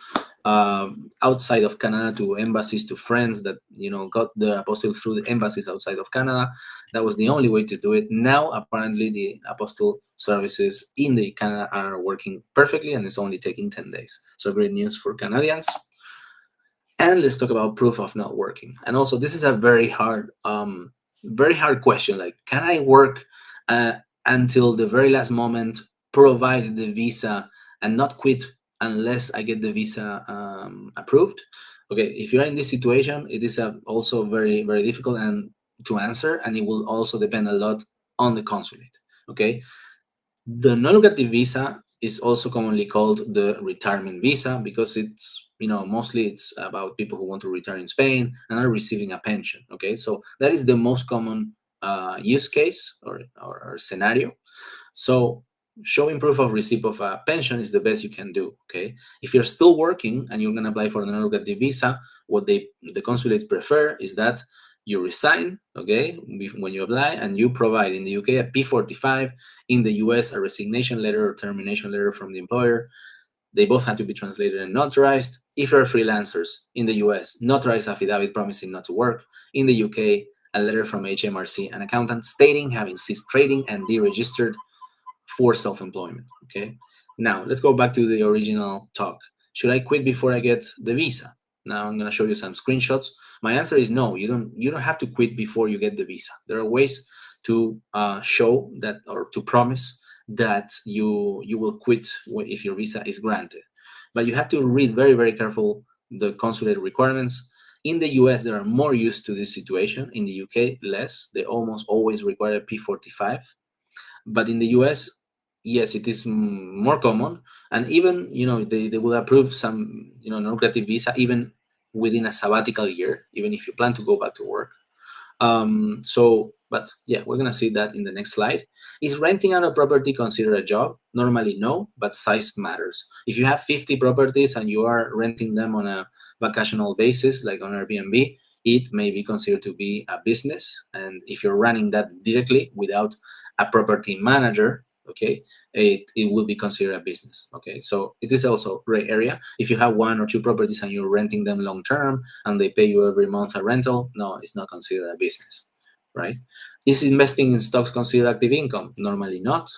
outside of Canada, to embassies, to friends that got the apostille through the embassies outside of Canada. That was the only way to do it. Now, apparently, the apostille services in the Canada are working perfectly, and it's only taking 10 days. So great news for Canadians. And let's talk about proof of not working. And also, this is a very hard question. Like, can I work until the very last moment, provide the visa, and not quit unless I get the visa approved? Okay, if you're in this situation, it is also very, very difficult and to answer, and it will also depend a lot on the consulate. Okay, the non-lucrative visa is also commonly called the retirement visa because it's mostly it's about people who want to retire in Spain and are receiving a pension. Okay, so that is the most common use case or scenario. So showing proof of receipt of a pension is the best you can do. Okay, if you're still working and you're going to apply for the non-lucrative visa, what the consulates prefer is that you resign, okay, when you apply, and you provide in the UK a P45, in the US a resignation letter or termination letter from the employer. They both have to be translated and notarized. If you're freelancers in the US, notarized affidavit promising not to work. In the UK, a letter from HMRC, an accountant, stating having ceased trading and deregistered for self-employment. Okay, now let's go back to the original talk. Should I quit before I get the visa? Now I'm going to show you some screenshots. My answer is no. You don't have to quit before you get the visa. There are ways to show that, or to promise that you will quit if your visa is granted, but you have to read very, very careful the consulate requirements. In the US, they are more used to this situation. In the UK, less. They almost always require a P45. But in the US, yes, it is more common. And even, they will approve some, non-lucrative visa even within a sabbatical year, even if you plan to go back to work. But yeah, we're gonna see that in the next slide. Is renting out a property considered a job? Normally no, but size matters. If you have 50 properties and you are renting them on a vacational basis, like on Airbnb, it may be considered to be a business. And if you're running that directly without a property manager, okay, it will be considered a business. Okay, so it is also gray area. If you have 1 or 2 properties and you're renting them long term and they pay you every month a rental, no, it's not considered a business, right? Is investing in stocks considered active income? Normally not.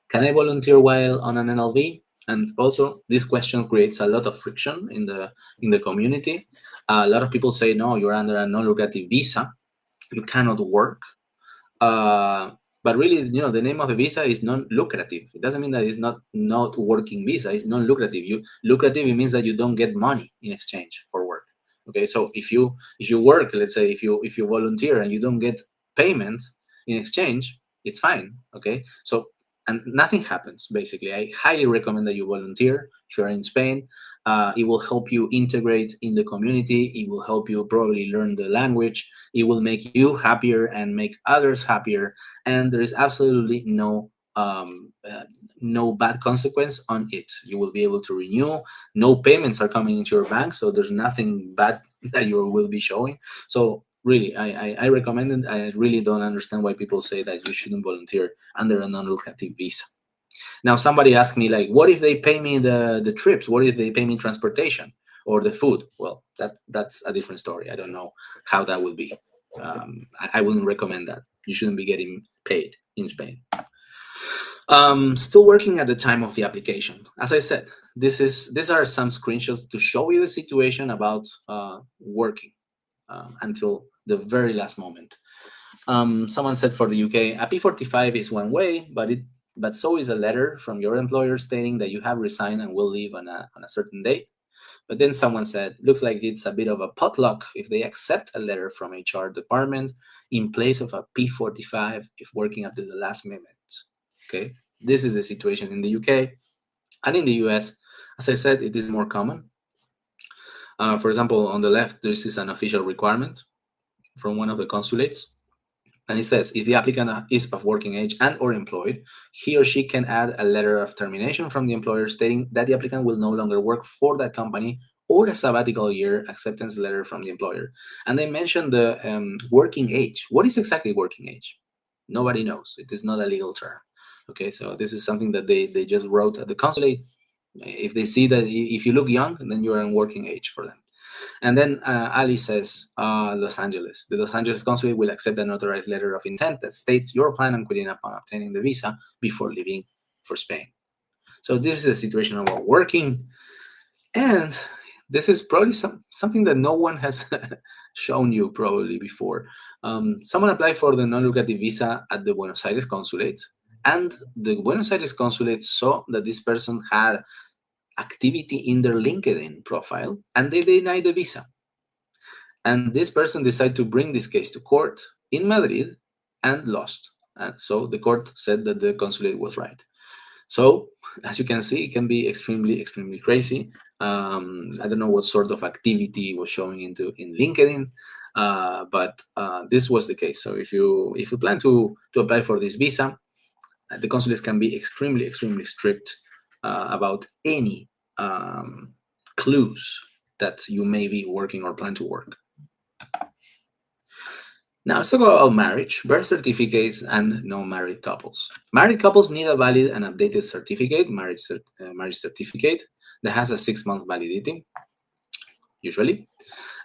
Can I volunteer while on an NLV? And also, this question creates a lot of friction in the community. A lot of people say, no, you're under a non-lucrative visa, you cannot work. But really, the name of the visa is non-lucrative. It doesn't mean that it's not working visa. It's non-lucrative. Lucrative, it means that you don't get money in exchange for work. Okay, so if you work, let's say if you volunteer and you don't get payment in exchange, it's fine. Okay, so and nothing happens. Basically, I highly recommend that you volunteer if you're in Spain. It will help you integrate in the community. It will help you probably learn the language. It will make you happier and make others happier. And there is absolutely no bad consequence on it. You will be able to renew. No payments are coming into your bank, so there's nothing bad that you will be showing. So really, I recommend it. I really don't understand why people say that you shouldn't volunteer under a non-lucrative visa. Now, somebody asked me, like, what if they pay me the trips? What if they pay me transportation or the food? Well, that's a different story. I don't know how that would be. I wouldn't recommend that. You shouldn't be getting paid in Spain. Still working at the time of the application. As I said, these are some screenshots to show you the situation about working until the very last moment. Someone said for the UK, a P45 is one way, but so is a letter from your employer stating that you have resigned and will leave on a certain date. But then someone said, looks like it's a bit of a potluck if they accept a letter from HR department in place of a P45 if working up to the last minute. Okay, this is the situation in the UK. And in the US, as I said, it is more common. For example, on the left, this is an official requirement from one of the consulates. And it says, if the applicant is of working age and or employed, he or she can add a letter of termination from the employer stating that the applicant will no longer work for that company or a sabbatical year acceptance letter from the employer. And they mentioned the working age. What is exactly working age? Nobody knows. It is not a legal term. Okay, so this is something that they just wrote at the consulate. If they see that if you look young, then you are in working age for them. And then Ali says, Los Angeles. The Los Angeles consulate will accept a notarized letter of intent that states your plan on quitting upon obtaining the visa before leaving for Spain. So this is a situation about working. And this is probably something that no one has shown you probably before. Someone applied for the non-lucrative visa at the Buenos Aires consulate. And the Buenos Aires consulate saw that this person had activity in their LinkedIn profile, and they denied the visa. And this person decided to bring this case to court in Madrid and lost. So the court said that the consulate was right. So as you can see, it can be extremely, extremely crazy. I don't know what sort of activity was showing in LinkedIn, but this was the case. So if you plan to apply for this visa, the consulates can be extremely, extremely strict about any clues that you may be working or plan to work. Now let's talk about marriage, birth certificates, and non-married couples. Married couples need a valid and updated certificate, marriage certificate, that has a 6-month validity, usually.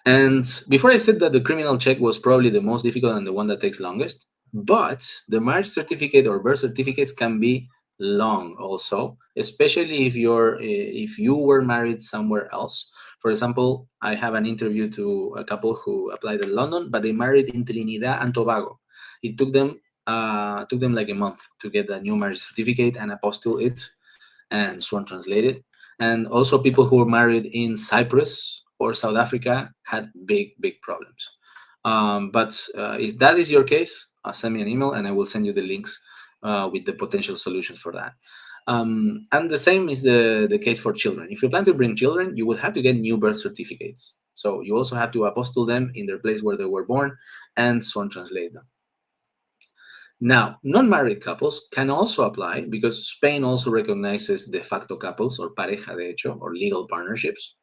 And before I said that the criminal check was probably the most difficult and the one that takes longest, but the marriage certificate or birth certificates can be long also, especially if you were married somewhere else. For example, I have an interview to a couple who applied in London, but they married in Trinidad and Tobago. It took them like a month to get a new marriage certificate and apostille it and sworn translated. And also people who were married in Cyprus or South Africa had big problems. But if that is your case, send me an email and I will send you the links with the potential solutions for that. And the same is the case for children. If you plan to bring children, you will have to get new birth certificates. So you also have to apostille them in their place where they were born and sworn translate them. Now, non-married couples can also apply because Spain also recognizes de facto couples or pareja de hecho or legal partnerships,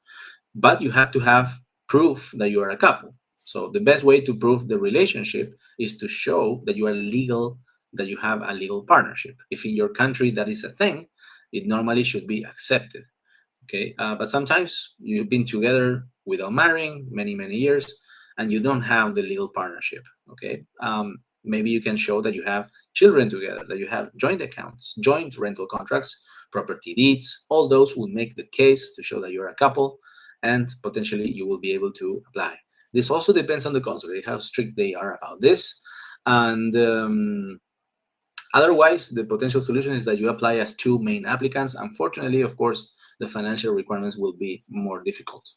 but you have to have proof that you are a couple. So the best way to prove the relationship is to show that you are legal, that you have a legal partnership. If in your country that is a thing, it normally should be accepted. Okay, but sometimes you've been together without marrying many years, and you don't have the legal partnership. Okay, maybe you can show that you have children together, that you have joint accounts, joint rental contracts, property deeds. All those will make the case to show that you're a couple, and potentially you will be able to apply. This also depends on the consulate, how strict they are about this, and otherwise, the potential solution is that you apply as two main applicants. Unfortunately, of course, the financial requirements will be more difficult.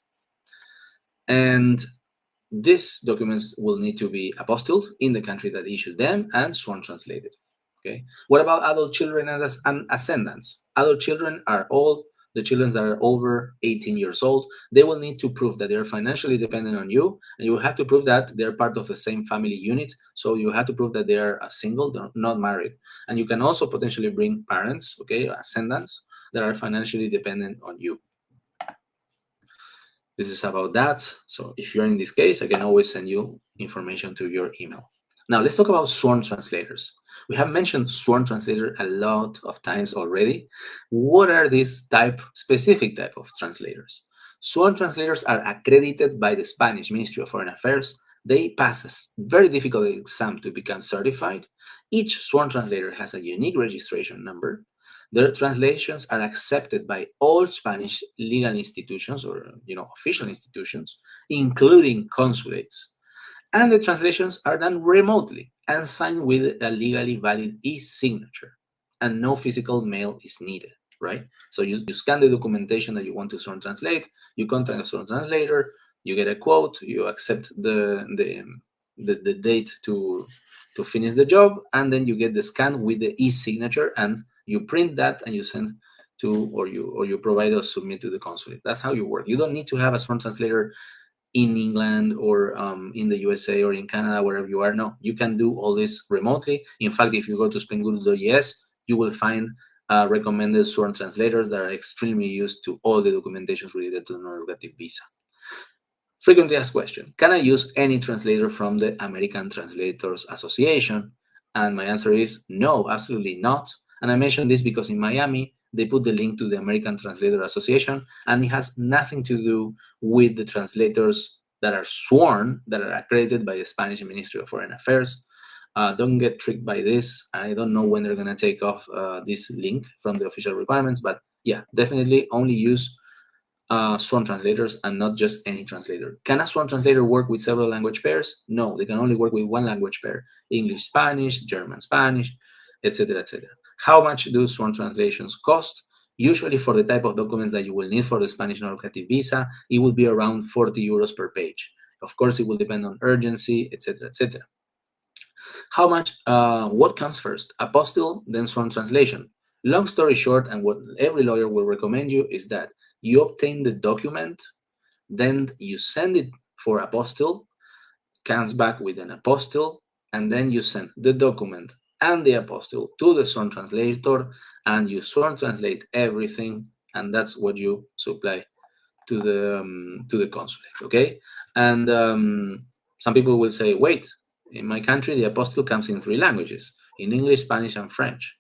And these documents will need to be apostilled in the country that issued them and sworn translated. Okay. What about adult children and ascendants? Adult children are all the children that are over 18 years old. They will need to prove that they're financially dependent on you, and you have to prove that they're part of the same family unit. So you have to prove that they're single, they're not married. And you can also potentially bring parents, okay, ascendants that are financially dependent on you. This is about that. So if you're in this case, I can always send you information to your email. Now let's talk about sworn translators. We have mentioned sworn translator a lot of times already. What are these specific type of translators? Sworn translators are accredited by the Spanish Ministry of Foreign Affairs. They pass a very difficult exam to become certified. Each sworn translator has a unique registration number. Their translations are accepted by all Spanish legal institutions or official institutions, including consulates. And the translations are done remotely and signed with a legally valid e-signature, and no physical mail is needed, right? So you scan the documentation that you want to sworn translate, you contact a sworn translator, you get a quote, you accept the date to finish the job, and then you get the scan with the e-signature, and you print that and you send to, or you provide or submit to the consulate. That's how you work. You don't need to have a sworn translator in England or in the USA or in Canada, wherever you are. No, you can do all this remotely. In fact, if you go to Spainguru.es, you will find recommended sworn translators that are extremely used to all the documentations related to the non-lucrative visa. Frequently asked question: can I use any translator from the American Translators Association? And my answer is no, absolutely not. And I mention this because in Miami, they put the link to the American Translator Association, and it has nothing to do with the translators that are sworn, that are accredited by the Spanish Ministry of Foreign Affairs. Don't get tricked by this. I don't know when they're going to take off this link from the official requirements, but yeah, definitely only use sworn translators and not just any translator. Can a sworn translator work with several language pairs? No, they can only work with one language pair: English, Spanish, German, Spanish, etc., etc. How much do sworn translations cost? Usually for the type of documents that you will need for the Spanish non-lucrative visa, it will be around 40 euros per page. Of course, it will depend on urgency, etc., etc. How much, what comes first? Apostille, then sworn translation. Long story short, and what every lawyer will recommend you is that you obtain the document, then you send it for apostille, comes back with an apostille, and then you send the document and the apostille to the sworn translator, and you sworn translate everything, and that's what you supply to the consulate. Okay, and some people will say, wait, in my country the apostille comes in 3 languages: in English, Spanish, and French.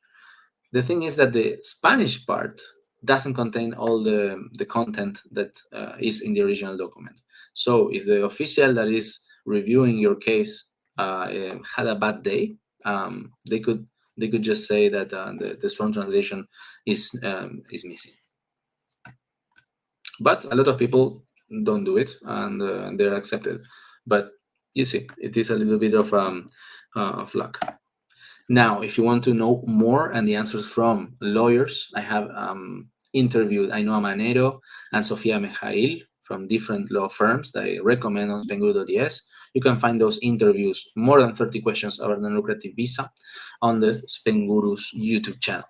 The thing is that the Spanish part doesn't contain all the content that is in the original document. So if the official that is reviewing your case had a bad day, they could just say that the sworn translation is missing. But a lot of people don't do it, and they're accepted. But you see, it is a little bit of luck. Now, if you want to know more and the answers from lawyers, I have interviewed Ainhoa Manero and Sofia Mejail from different law firms that I recommend on Spainguru.es. You can find those interviews, more than 30 questions about non-lucrative visa, on the Spainguru's YouTube channel.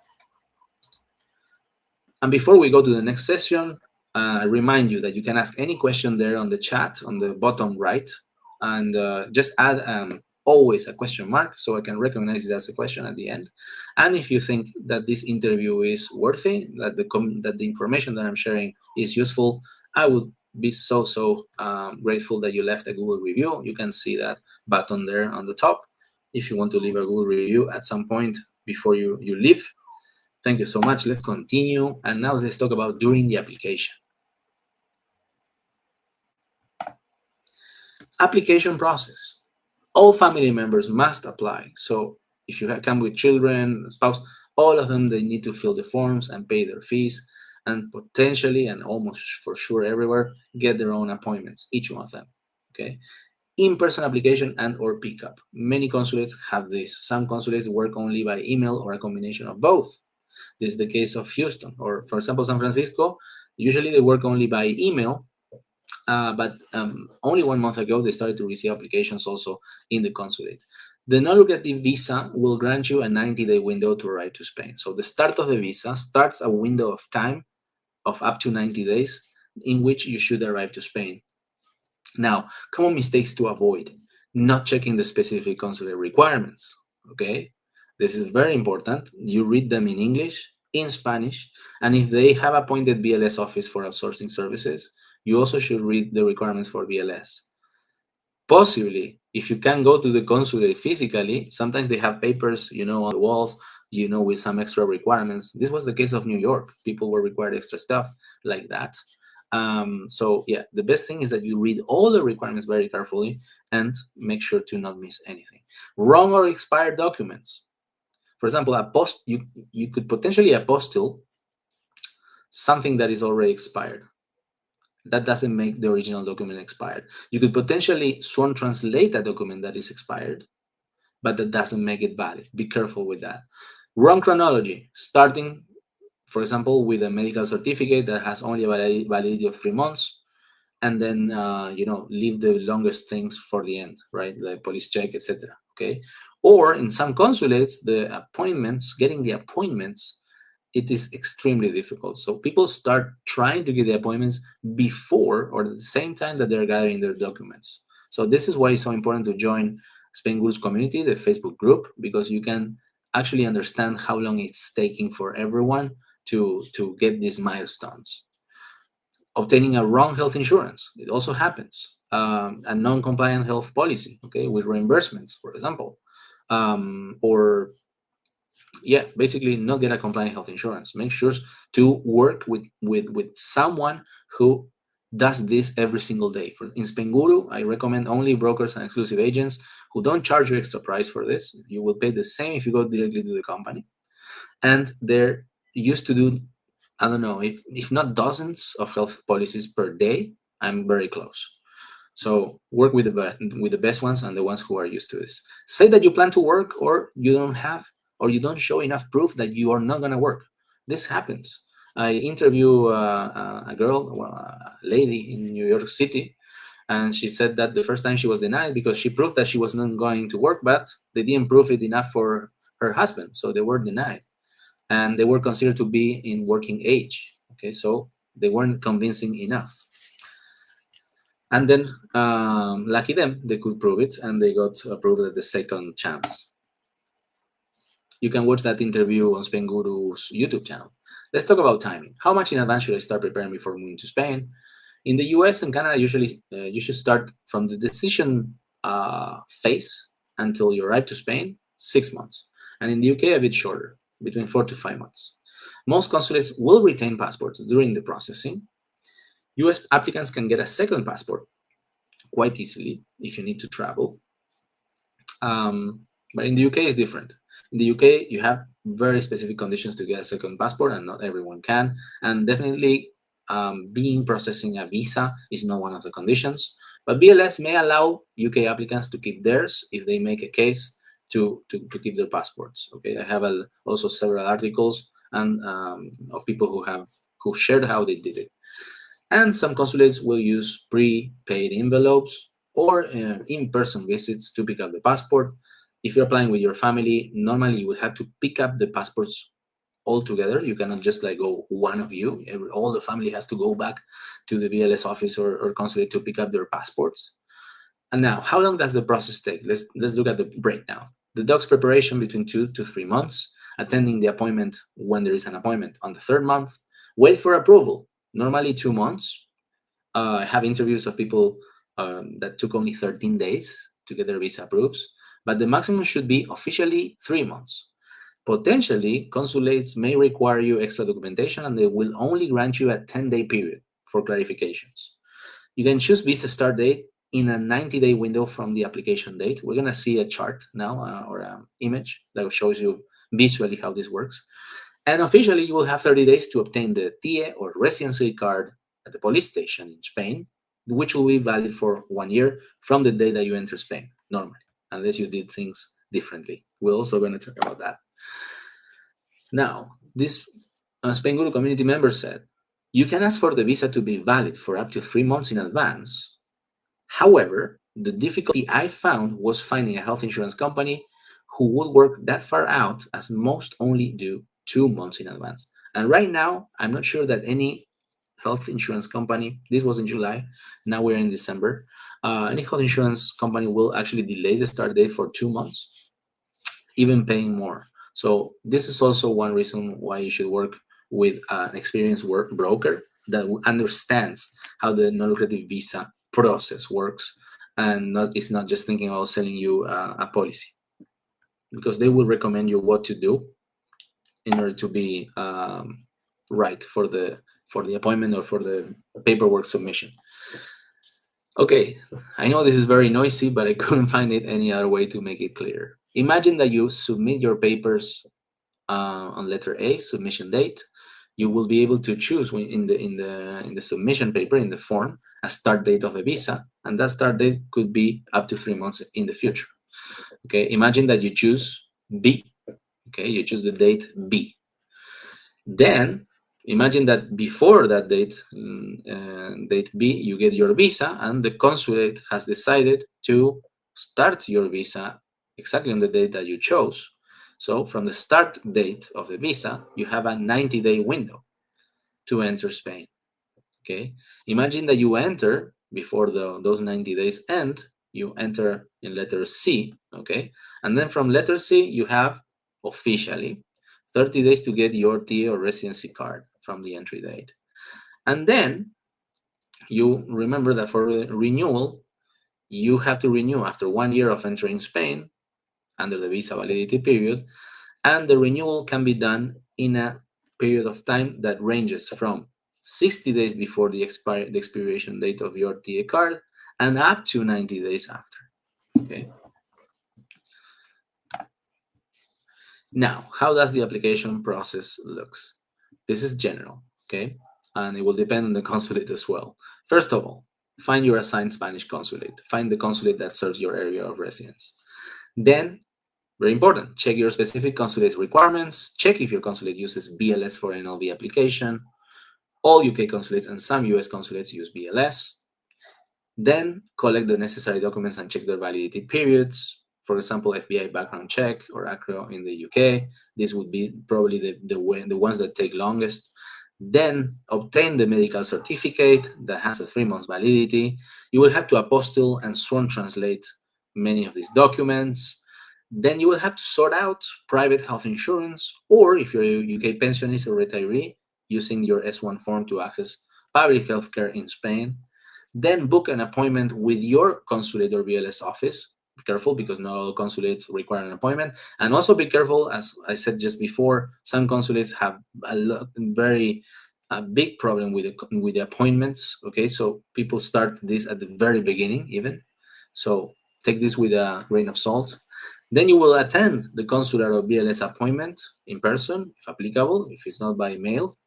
And before we go to the next session, remind you that you can ask any question there on the chat on the bottom right, and just add always a question mark so I can recognize it as a question at the end. And if you think that this interview is worthy, that the information that I'm sharing is useful, I would be so grateful that you left a Google review. You can see that button there on the top if you want to leave a Google review at some point before you leave. Thank you so much. Let's continue. And now let's talk about during the application. Application process. All family members must apply. So if you come with children, spouse, all of them, they need to fill the forms and pay their fees, and potentially, and almost for sure everywhere, get their own appointments, each one of them, okay? In-person application and or pickup. Many consulates have this. Some consulates work only by email or a combination of both. This is the case of Houston, or for example, San Francisco. Usually they work only by email, but only 1 month ago, they started to receive applications also in the consulate. The non-lucrative visa will grant you a 90-day window to arrive to Spain. So the start of the visa starts a window of time of up to 90 days in which you should arrive to Spain. Now, common mistakes to avoid: not checking the specific consular requirements, okay? This is very important. You read them in English, in Spanish, and if they have appointed BLS office for outsourcing services, you also should read the requirements for BLS. Possibly, if you can go to the consulate physically, sometimes they have papers, on the walls, with some extra requirements. This was the case of New York. People were required extra stuff like that. So yeah, the best thing is that you read all the requirements very carefully and make sure to not miss anything. Wrong or expired documents. For example, you could potentially apostille something that is already expired. That doesn't make the original document expired. You could potentially sworn translate a document that is expired, but that doesn't make it valid. Be careful with that. Wrong chronology, starting, for example, with a medical certificate that has only a validity of 3 months, and then leave the longest things for the end, right? The police check, etc. Okay. Or in some consulates, getting the appointments, it is extremely difficult. So people start trying to get the appointments before or at the same time that they're gathering their documents. So this is why it's so important to join Spainguru's community, the Facebook group, because you can actually understand how long it's taking for everyone to get these milestones. Obtaining a wrong health insurance, it also happens. A non-compliant health policy, okay, with reimbursements, for example, or basically not get a compliant health insurance. Make sure to work with someone who does this every single day. In Spainguru, I recommend only brokers and exclusive agents who don't charge you extra price for this. You will pay the same if you go directly to the company. And they're used to do, I don't know, if not dozens of health policies per day. I'm very close. So work with the best ones and the ones who are used to this. Say that you plan to work, or you don't show enough proof that you are not going to work. This happens. I interview a lady in New York City, and she said that the first time she was denied because she proved that she was not going to work, but they didn't prove it enough for her husband, so they were denied. And they were considered to be in working age. Okay, so they weren't convincing enough. And then, lucky them, they could prove it, and they got approved at the second chance. You can watch that interview on Spainguru's YouTube channel. Let's talk about timing. How much in advance should I start preparing before moving to Spain? In the US and Canada, usually you should start from the decision phase until you arrive to Spain, 6 months. And in the UK, a bit shorter, between 4 to 5 months. Most consulates will retain passports during the processing. US applicants can get a second passport quite easily if you need to travel. But in the UK, it's different. In the UK, you have very specific conditions to get a second passport, and not everyone can. And definitely, processing a visa is not one of the conditions. But BLS may allow UK applicants to keep theirs if they make a case to keep their passports. Okay, I have also several articles and of people who shared how they did it. And some consulates will use prepaid envelopes or in-person visits to pick up the passport. If you're applying with your family, normally you would have to pick up the passports all together. You cannot just like go one of you. All the family has to go back to the BLS office or consulate to pick up their passports. And now, how long does the process take? Let's look at the breakdown. The doc's preparation between 2 to 3 months, attending the appointment when there is an appointment on the third month, wait for approval, normally 2 months. I have interviews of people that took only 13 days to get their visa approved, but the maximum should be officially 3 months. Potentially, consulates may require you extra documentation, and they will only grant you a 10-day period for clarifications. You can choose visa start date in a 90-day window from the application date. We're going to see a chart now or an image that shows you visually how this works. And officially, you will have 30 days to obtain the TIE or residency card at the police station in Spain, which will be valid for 1 year from the day that you enter Spain, normally, unless you did things differently. We're also going to talk about that. Now, this Spainguru community member said, you can ask for the visa to be valid for up to 3 months in advance. However, the difficulty I found was finding a health insurance company who would work that far out, as most only do 2 months in advance. And right now, I'm not sure that any health insurance company, this was in July, now we're in December, any health insurance company will actually delay the start date for 2 months, even paying more. So this is also one reason why you should work with an experienced broker that understands how the non-lucrative visa process works, and is not just thinking about selling you a policy, because they will recommend you what to do in order to be right for the appointment or for the paperwork submission. Okay, I know this is very noisy, but I couldn't find it any other way to make it clear. Imagine that you submit your papers on letter A, submission date. You will be able to choose in the submission paper, in the form, a start date of a visa, and that start date could be up to 3 months in the future. Okay, imagine that you choose B. Okay, you choose the date B. Then imagine that before that date, date B, you get your visa, and the consulate has decided to start your visa exactly on the date that you chose. So from the start date of the visa, you have a 90-day window to enter Spain. Okay, imagine that you enter before those 90 days end, you enter in letter C. Okay, and then from letter C, you have officially 30 days to get your TIE or residency card from the entry date. And then you remember that for renewal, you have to renew after 1 year of entering Spain under the visa validity period, and the renewal can be done in a period of time that ranges from 60 days before the expiration date of your TIE card and up to 90 days after. Okay. Now, how does the application process looks? This is general, okay? And it will depend on the consulate as well. First of all, find your assigned Spanish consulate. Find the consulate that serves your area of residence. Then, very important, check your specific consulate's requirements. Check if your consulate uses BLS for NLV application. All UK consulates and some US consulates use BLS. Then collect the necessary documents and check their validity periods. For example, FBI background check or ACRO in the UK. This would be probably the ones that take longest. Then obtain the medical certificate that has a 3 months validity. You will have to apostille and sworn translate many of these documents. Then you will have to sort out private health insurance, or if you're a UK pensionist or retiree, using your S1 form to access public health care in Spain. Then book an appointment with your consulate or BLS office. Be careful, because not all consulates require an appointment. And also be careful, as I said just before, some consulates have a big problem with the appointments. Okay, so people start this at the very beginning even. So take this with a grain of salt. Then you will attend the consular or BLS appointment in person, if applicable, if it's not by mail.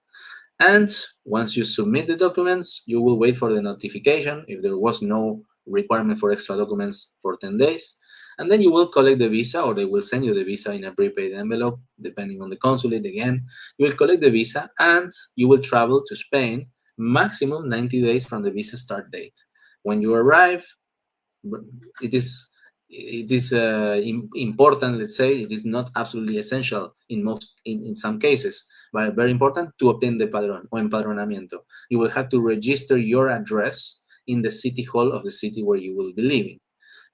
And once you submit the documents, you will wait for the notification if there was no requirement for extra documents for 10 days. And then you will collect the visa, or they will send you the visa in a prepaid envelope, depending on the consulate. Again, you will collect the visa and you will travel to Spain, maximum 90 days from the visa start date. When you arrive, it is it is important, let's say. It is not absolutely essential in some cases, but very important to obtain the padrón o empadronamiento. You will have to register your address in the city hall of the city where you will be living,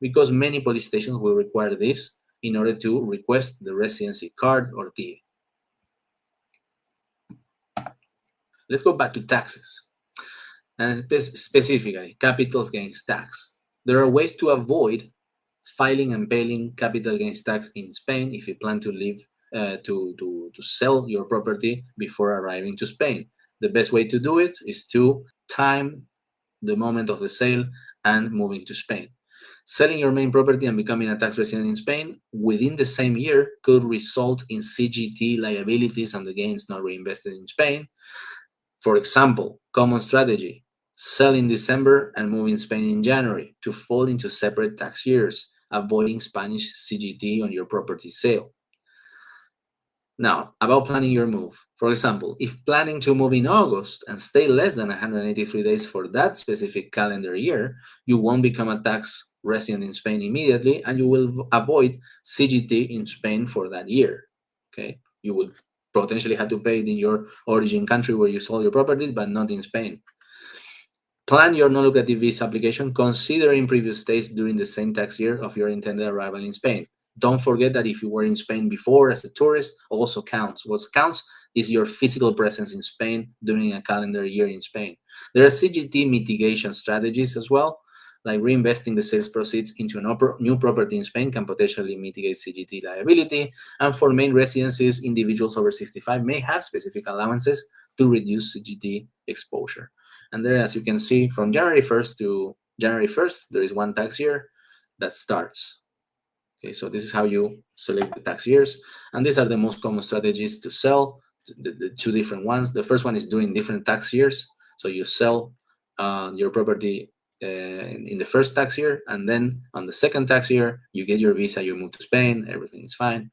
because many police stations will require this in order to request the residency card or TIE. Let's go back to taxes, and specifically capital gains tax. There are ways to avoid filing and paying capital gains tax in Spain if you plan to live to sell your property before arriving to Spain. The best way to do it is to time the moment of the sale and moving to Spain. Selling your main property and becoming a tax resident in Spain within the same year could result in CGT liabilities on the gains not reinvested in Spain. For example, common strategy: sell in December and move in Spain in January to fall into separate tax years, avoiding Spanish CGT on your property sale. Now, about planning your move. For example, if planning to move in August and stay less than 183 days for that specific calendar year, you won't become a tax resident in Spain immediately, and you will avoid CGT in Spain for that year. Okay, you will potentially have to pay it in your origin country where you sold your properties, but not in Spain. Plan your non-lucrative visa application considering previous stays during the same tax year of your intended arrival in Spain. Don't forget that if you were in Spain before as a tourist, also counts. What counts is your physical presence in Spain during a calendar year in Spain. There are CGT mitigation strategies as well, like reinvesting the sales proceeds into a new property in Spain can potentially mitigate CGT liability. And for main residences, individuals over 65 may have specific allowances to reduce CGT exposure. And there, as you can see, from January 1st to January 1st, there is one tax year that starts. Okay, so this is how you select the tax years. And these are the most common strategies to sell, the two different ones. The first one is during different tax years. So you sell your property in the first tax year, and then on the second tax year, you get your visa, you move to Spain, everything is fine.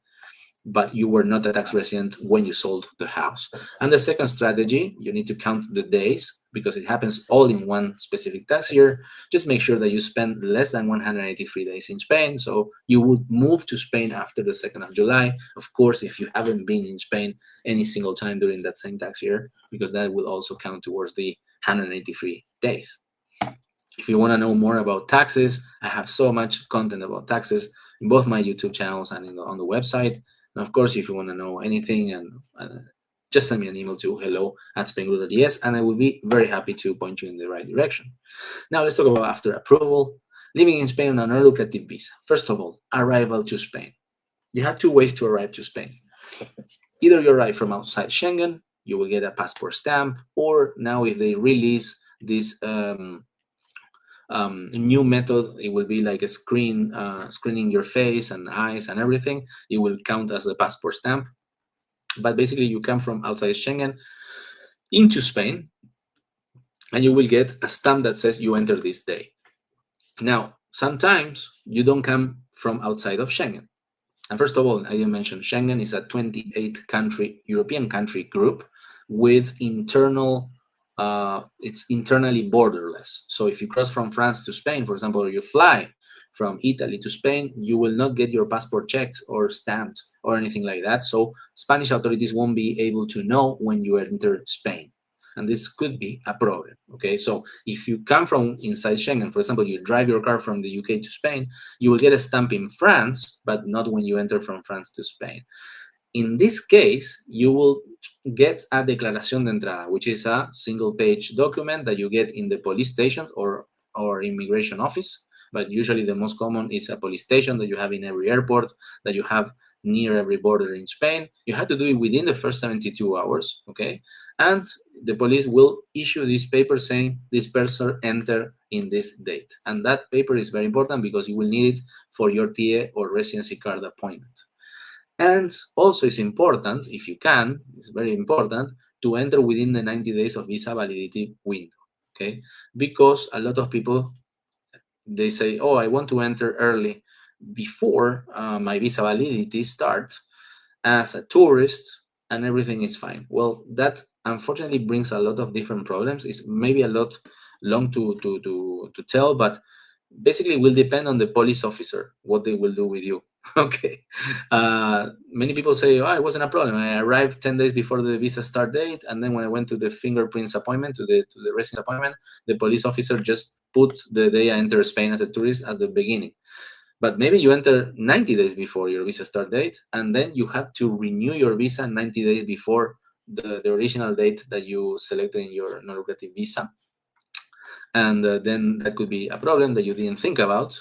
But you were not a tax resident when you sold the house. And the second strategy, you need to count the days because it happens all in one specific tax year. Just make sure that you spend less than 183 days in Spain. So you would move to Spain after the 2nd of July. Of course, if you haven't been in Spain any single time during that same tax year, because that will also count towards the 183 days. If you want to know more about taxes, I have so much content about taxes in both my YouTube channels and on the website. And of course, if you want to know anything, and just send me an email to hello@spainguru.es, and I will be very happy to point you in the right direction. Now, let's talk about after approval. Living in Spain on a non-lucrative visa. First of all, arrival to Spain. You have two ways to arrive to Spain. Either you arrive from outside Schengen, you will get a passport stamp, or now if they release this new method, it will be like a screening your face and eyes and everything. It will count as a passport stamp. But basically, you come from outside Schengen into Spain, and you will get a stamp that says you enter this day. Now, sometimes you don't come from outside of Schengen. And first of all, I didn't mention Schengen is a 28-country European country group with it's internally borderless. So if you cross from France to Spain, for example, or you fly from Italy to Spain, you will not get your passport checked or stamped or anything like that. So Spanish authorities won't be able to know when you enter Spain. And this could be a problem, okay? So if you come from inside Schengen, for example, you drive your car from the UK to Spain, you will get a stamp in France, but not when you enter from France to Spain. In this case, you will get a declaración de entrada, which is a single-page document that you get in the police stations or immigration office. But usually the most common is a police station that you have in every airport, that you have near every border in Spain. You have to do it within the first 72 hours, okay? And the police will issue this paper saying this person entered in this date. And that paper is very important because you will need it for your TIE or residency card appointment. And also it's important, if you can, it's very important to enter within the 90 days of visa validity window, okay? Because a lot of people, they say, oh, I want to enter early before my visa validity starts as a tourist and everything is fine. Well, that unfortunately brings a lot of different problems. It's maybe a lot long to tell, but basically will depend on the police officer, what they will do with you. Okay. Many people say, oh, it wasn't a problem. I arrived 10 days before the visa start date, and then when I went to the fingerprints appointment, to the residence appointment, the police officer just put the day I entered Spain as a tourist as the beginning. But maybe you enter 90 days before your visa start date, and then you have to renew your visa 90 days before the original date that you selected in your non-lucrative visa. And then that could be a problem that you didn't think about.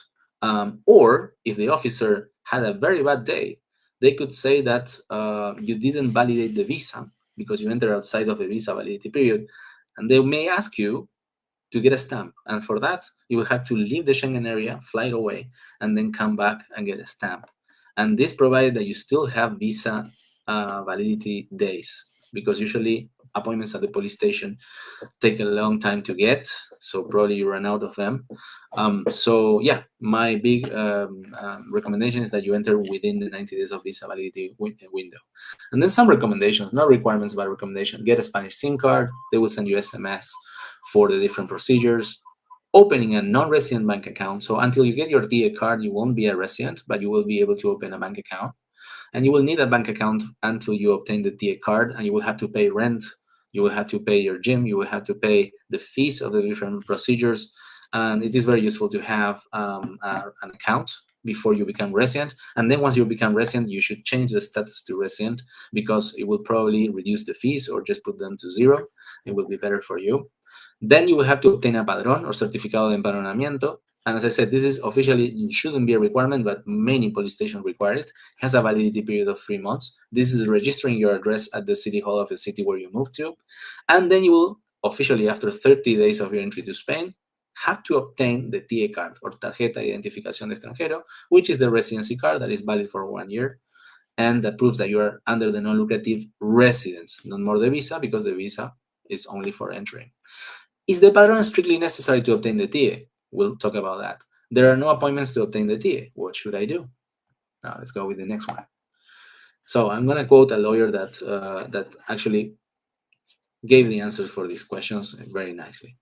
Or if the officer had a very bad day, they could say that you didn't validate the visa because you entered outside of the visa validity period, and they may ask you to get a stamp. And for that, you will have to leave the Schengen area, fly away, and then come back and get a stamp. And this provided that you still have visa validity days, because usually appointments at the police station take a long time to get, so probably you run out of them. So yeah, my big recommendation is that you enter within the 90 days of visa validity window. And then some recommendations, not requirements, but recommendation: get a Spanish SIM card. They will send you SMS for the different procedures. Opening a non-resident bank account. So until you get your TA card, you won't be a resident, but you will be able to open a bank account. And you will need a bank account until you obtain the TA card, and you will have to pay rent. You will have to pay your gym. You will have to pay the fees of the different procedures. And it is very useful to have an account before you become resident. And then once you become resident, you should change the status to resident, because it will probably reduce the fees or just put them to zero. It will be better for you. Then you will have to obtain a padrón or certificado de empadronamiento. And as I said, this is officially, it shouldn't be a requirement, but many police stations require it. It has a validity period of 3 months. This is registering your address at the city hall of the city where you moved to. And then you will officially, after 30 days of your entry to Spain, have to obtain the TA card, or tarjeta de identificación de extranjero, which is the residency card that is valid for 1 year. And that proves that you are under the non-lucrative residence, not more the visa, because the visa is only for entering. Is the padrón strictly necessary to obtain the TA? We'll talk about that. There are no appointments to obtain the TA. What should I do? Now let's go with the next one. So I'm going to quote a lawyer that actually gave the answers for these questions very nicely.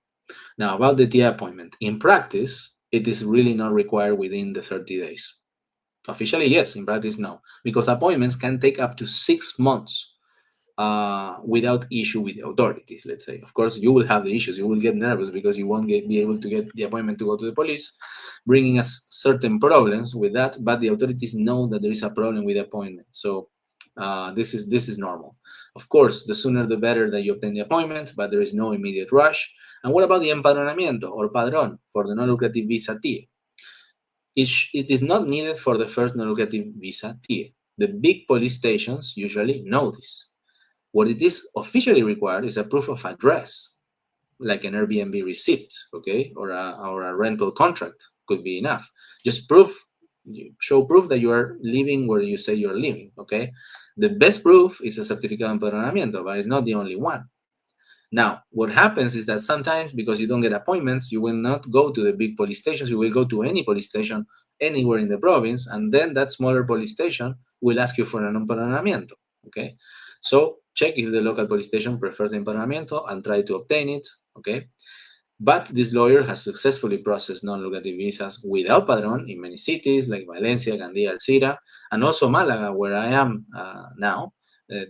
Now, about the TA appointment. In practice, it is really not required within the 30 days. Officially, yes. In practice, no. Because appointments can take up to 6 months without issue with the authorities, let's say. Of course, you will have the issues. You will get nervous because you won't be able to get the appointment to go to the police, bringing us certain problems with that. But the authorities know that there is a problem with the appointment. So this is normal. Of course, the sooner the better that you obtain the appointment, but there is no immediate rush. And what about the empadronamiento or padrón for the non-lucrative visa TA? It is not needed for the first non-lucrative visa TA. The big police stations usually know this. What it is officially required is a proof of address, like an Airbnb receipt, okay, or a rental contract could be enough. Just show proof that you are living where you say you're living, okay? The best proof is a certificado de empadronamiento, but it's not the only one. Now, what happens is that sometimes, because you don't get appointments, you will not go to the big police stations. You will go to any police station anywhere in the province, and then that smaller police station will ask you for an empadronamiento, okay? So check if the local police station prefers the empadronamiento and try to obtain it, okay? But this lawyer has successfully processed non-lucrative visas without padrón in many cities like Valencia, Gandía, Alcira, and also Malaga, where I am now.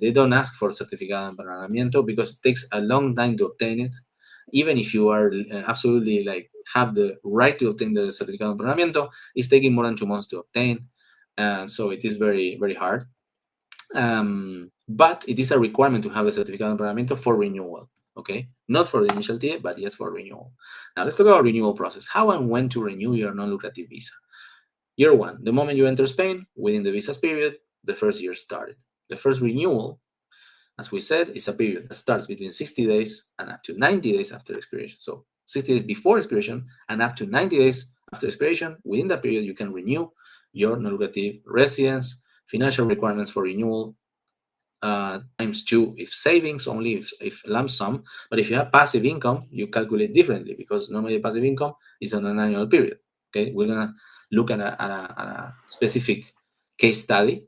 They don't ask for certificado de empadronamiento because it takes a long time to obtain it. Even if you are absolutely have the right to obtain the certificado de empadronamiento, it's taking more than 2 months to obtain. So it is very, very hard. But it is a requirement to have a certificado de empadronamiento for renewal, okay? Not for the initial TA, but yes for renewal. Now let's talk about renewal process. How and when to renew your non-lucrative visa. Year 1, the moment you enter Spain, within the visa's period, the first year started. The first renewal, as we said, is a period that starts between 60 days and up to 90 days after expiration. So 60 days before expiration and up to 90 days after expiration. Within that period, you can renew your non-lucrative residence. Financial requirements for renewal, times 2 if savings, only if lump sum. But if you have passive income, you calculate differently, because normally passive income is on an annual period. Okay, we're gonna look at a specific case study.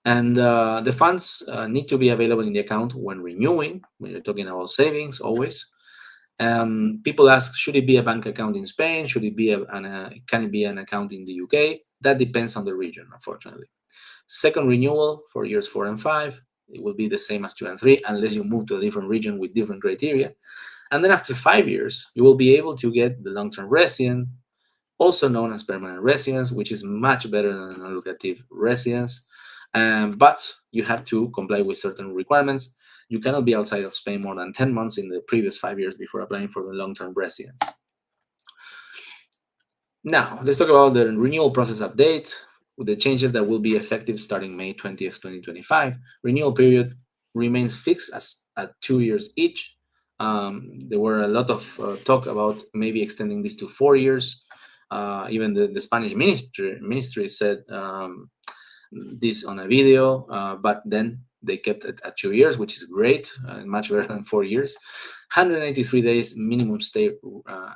And the funds need to be available in the account when renewing, when you're talking about savings always. People ask, should it be a bank account in Spain? Should it be can it be an account in the UK? That depends on the region, unfortunately. Second renewal for years 4 and 5, it will be the same as 2 and 3, unless you move to a different region with different criteria. And then after 5 years, you will be able to get the long-term resident, also known as permanent residence, which is much better than non-lucrative residence. But you have to comply with certain requirements. You cannot be outside of Spain more than 10 months in the previous 5 years before applying for the long-term residence. Now, let's talk about the renewal process update with the changes that will be effective starting May 20th, 2025. Renewal period remains fixed at 2 years each. There were a lot of talk about maybe extending this to 4 years. Even the Spanish ministry said this on a video, but then they kept it at 2 years, which is great, much better than 4 years. 183 days minimum stay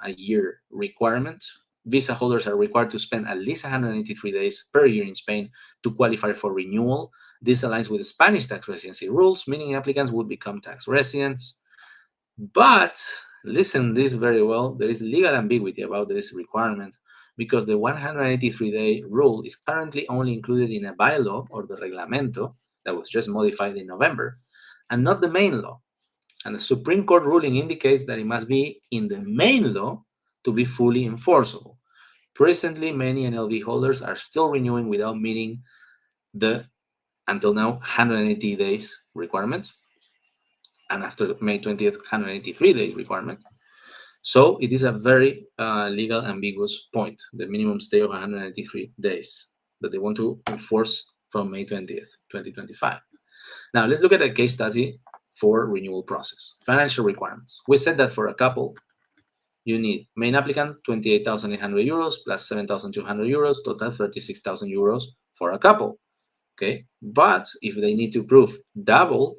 a year requirement. Visa holders are required to spend at least 183 days per year in Spain to qualify for renewal. This aligns with the Spanish tax residency rules, meaning applicants would become tax residents. But listen this very well, there is legal ambiguity about this requirement because the 183-day rule is currently only included in a bylaw or the reglamento that was just modified in November, and not the main law. And the Supreme Court ruling indicates that it must be in the main law to be fully enforceable. Presently, many NLV holders are still renewing without meeting the, until now, 180 days requirement, and after May 20th, 183 days requirement. So it is a very legal ambiguous point, the minimum stay of 183 days that they want to enforce from May 20th, 2025. Now, let's look at a case study for renewal process. Financial requirements. We said that for a couple, you need main applicant 28,800 euros plus 7,200 euros, total 36,000 euros for a couple. Okay, but if they need to prove double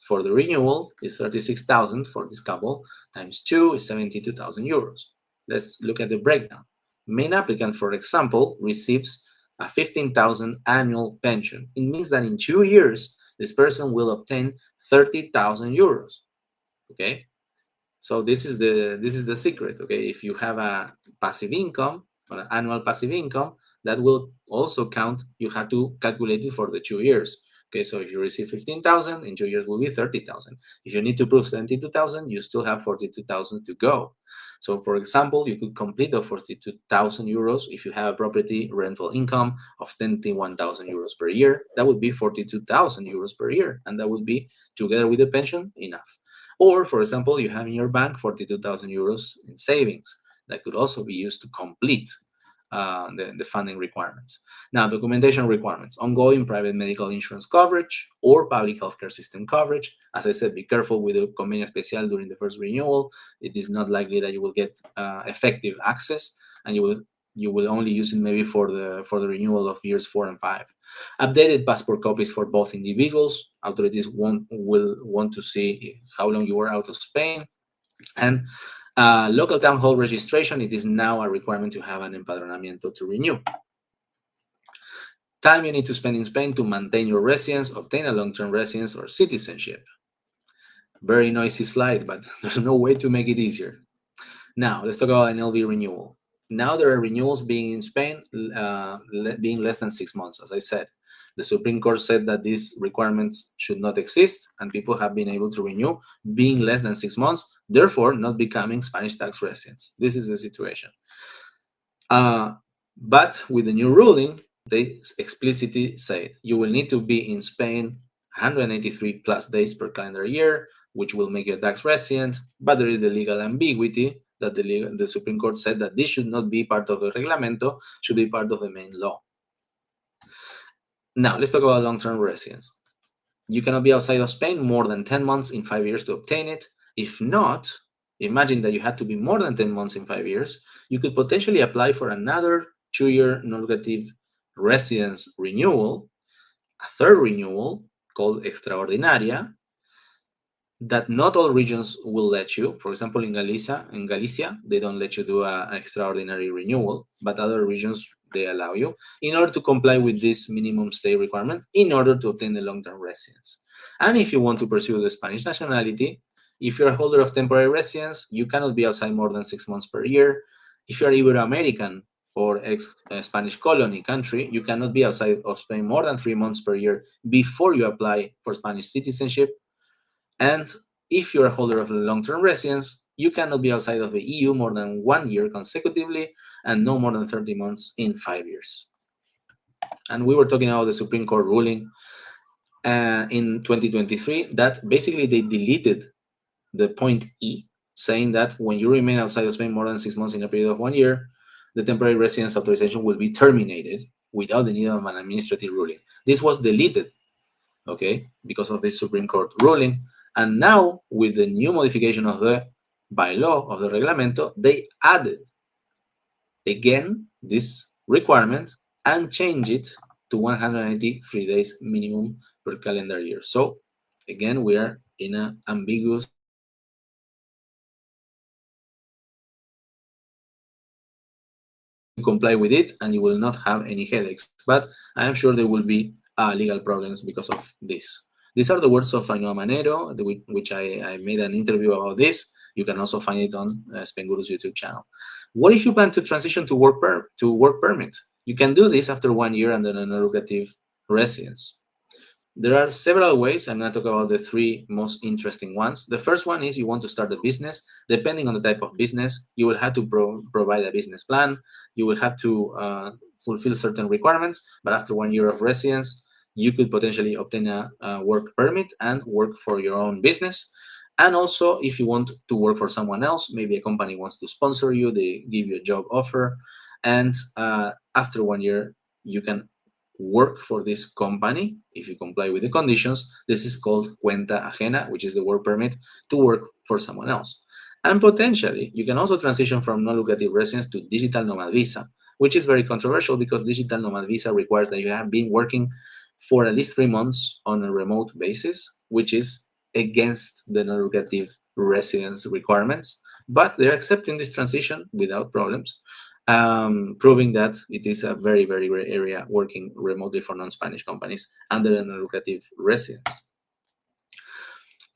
for the renewal, is 36,000 for this couple times 2 is 72,000 euros. Let's look at the breakdown. Main applicant, for example, receives a 15,000 annual pension. It means that in 2 years, this person will obtain 30,000 euros. Okay, so this is the secret. Okay, if you have a passive income or an annual passive income, that will also count. You have to calculate it for the 2 years. Okay, so if you receive 15,000, in 2 years will be 30,000. If you need to prove 72,000, you still have 42,000 to go. So, for example, you could complete the 42,000 euros if you have a property rental income of 21,000 euros per year. That would be 42,000 euros per year, and that would be, together with the pension, enough. Or, for example, you have in your bank 42,000 euros in savings that could also be used to complete the funding requirements. Now, documentation requirements, ongoing private medical insurance coverage or public healthcare system coverage. As I said, be careful with the convenio especial during the first renewal. It is not likely that you will get effective access, and you will only use it maybe for the renewal of years 4 and 5. Updated passport copies for both individuals. Authorities will want to see how long you were out of Spain. And local town hall registration, it is now a requirement to have an empadronamiento to renew. Time you need to spend in Spain to maintain your residence, obtain a long-term residence or citizenship. Very noisy slide, but there's no way to make it easier. Now, let's talk about NLV renewal. Now there are renewals being in Spain being less than 6 months, as I said. The Supreme Court said that these requirements should not exist, and people have been able to renew being less than 6 months, therefore not becoming Spanish tax residents. This is the situation. But with the new ruling, they explicitly say you will need to be in Spain 183 plus days per calendar year, which will make you a tax resident, but there is the legal ambiguity that the Supreme Court said that this should not be part of the reglamento, should be part of the main law. Now, let's talk about long-term residence. You cannot be outside of Spain more than 10 months in 5 years to obtain it. If not, imagine that you had to be more than 10 months in 5 years, you could potentially apply for another 2-year non-lucrative residence renewal, a third renewal called extraordinaria, that not all regions will let you. For example, in Galicia, they don't let you do an extraordinary renewal, but other regions, they allow you in order to comply with this minimum stay requirement in order to obtain the long-term residence. And if you want to pursue the Spanish nationality, If you're a holder of temporary residence, you cannot be outside more than 6 months per year. If you're Ibero-American or ex-Spanish colony country, you cannot be outside of Spain more than 3 months per year before you apply for Spanish citizenship. And if you're a holder of a long-term residence, you cannot be outside of the EU more than 1 year consecutively and no more than 30 months in 5 years. And we were talking about the Supreme Court ruling in 2023 that basically they deleted the point E, saying that when you remain outside of Spain more than 6 months in a period of 1 year, the temporary residence authorization will be terminated without the need of an administrative ruling. This was deleted, okay, because of this Supreme Court ruling. And now, with the new modification of the bylaw, of the reglamento, they added again this requirement and change it to 183 days minimum per calendar year. So again, we are in an ambiguous comply with it and you will not have any headaches, but I am sure there will be legal problems because of this. These are the words of Ainhoa Manero, which I made an interview about this. You can also find it on Spainguru's YouTube channel. What if you plan to transition to work permit? You can do this after 1 year under a non-lucrative residence. There are several ways. I'm going to talk about the 3 most interesting ones. The first one is you want to start a business. Depending on the type of business, you will have to provide a business plan. You will have to fulfill certain requirements. But after 1 year of residence, you could potentially obtain a work permit and work for your own business. And also, if you want to work for someone else, maybe a company wants to sponsor you, they give you a job offer. And after 1 year, you can work for this company if you comply with the conditions. This is called cuenta ajena, which is the work permit to work for someone else. And potentially, you can also transition from non-lucrative residence to digital nomad visa, which is very controversial because digital nomad visa requires that you have been working for at least 3 months on a remote basis, which is against the non-lucrative residence requirements. But they're accepting this transition without problems. Proving that it is a very, very great area working remotely for non-Spanish companies under a non-lucrative residence.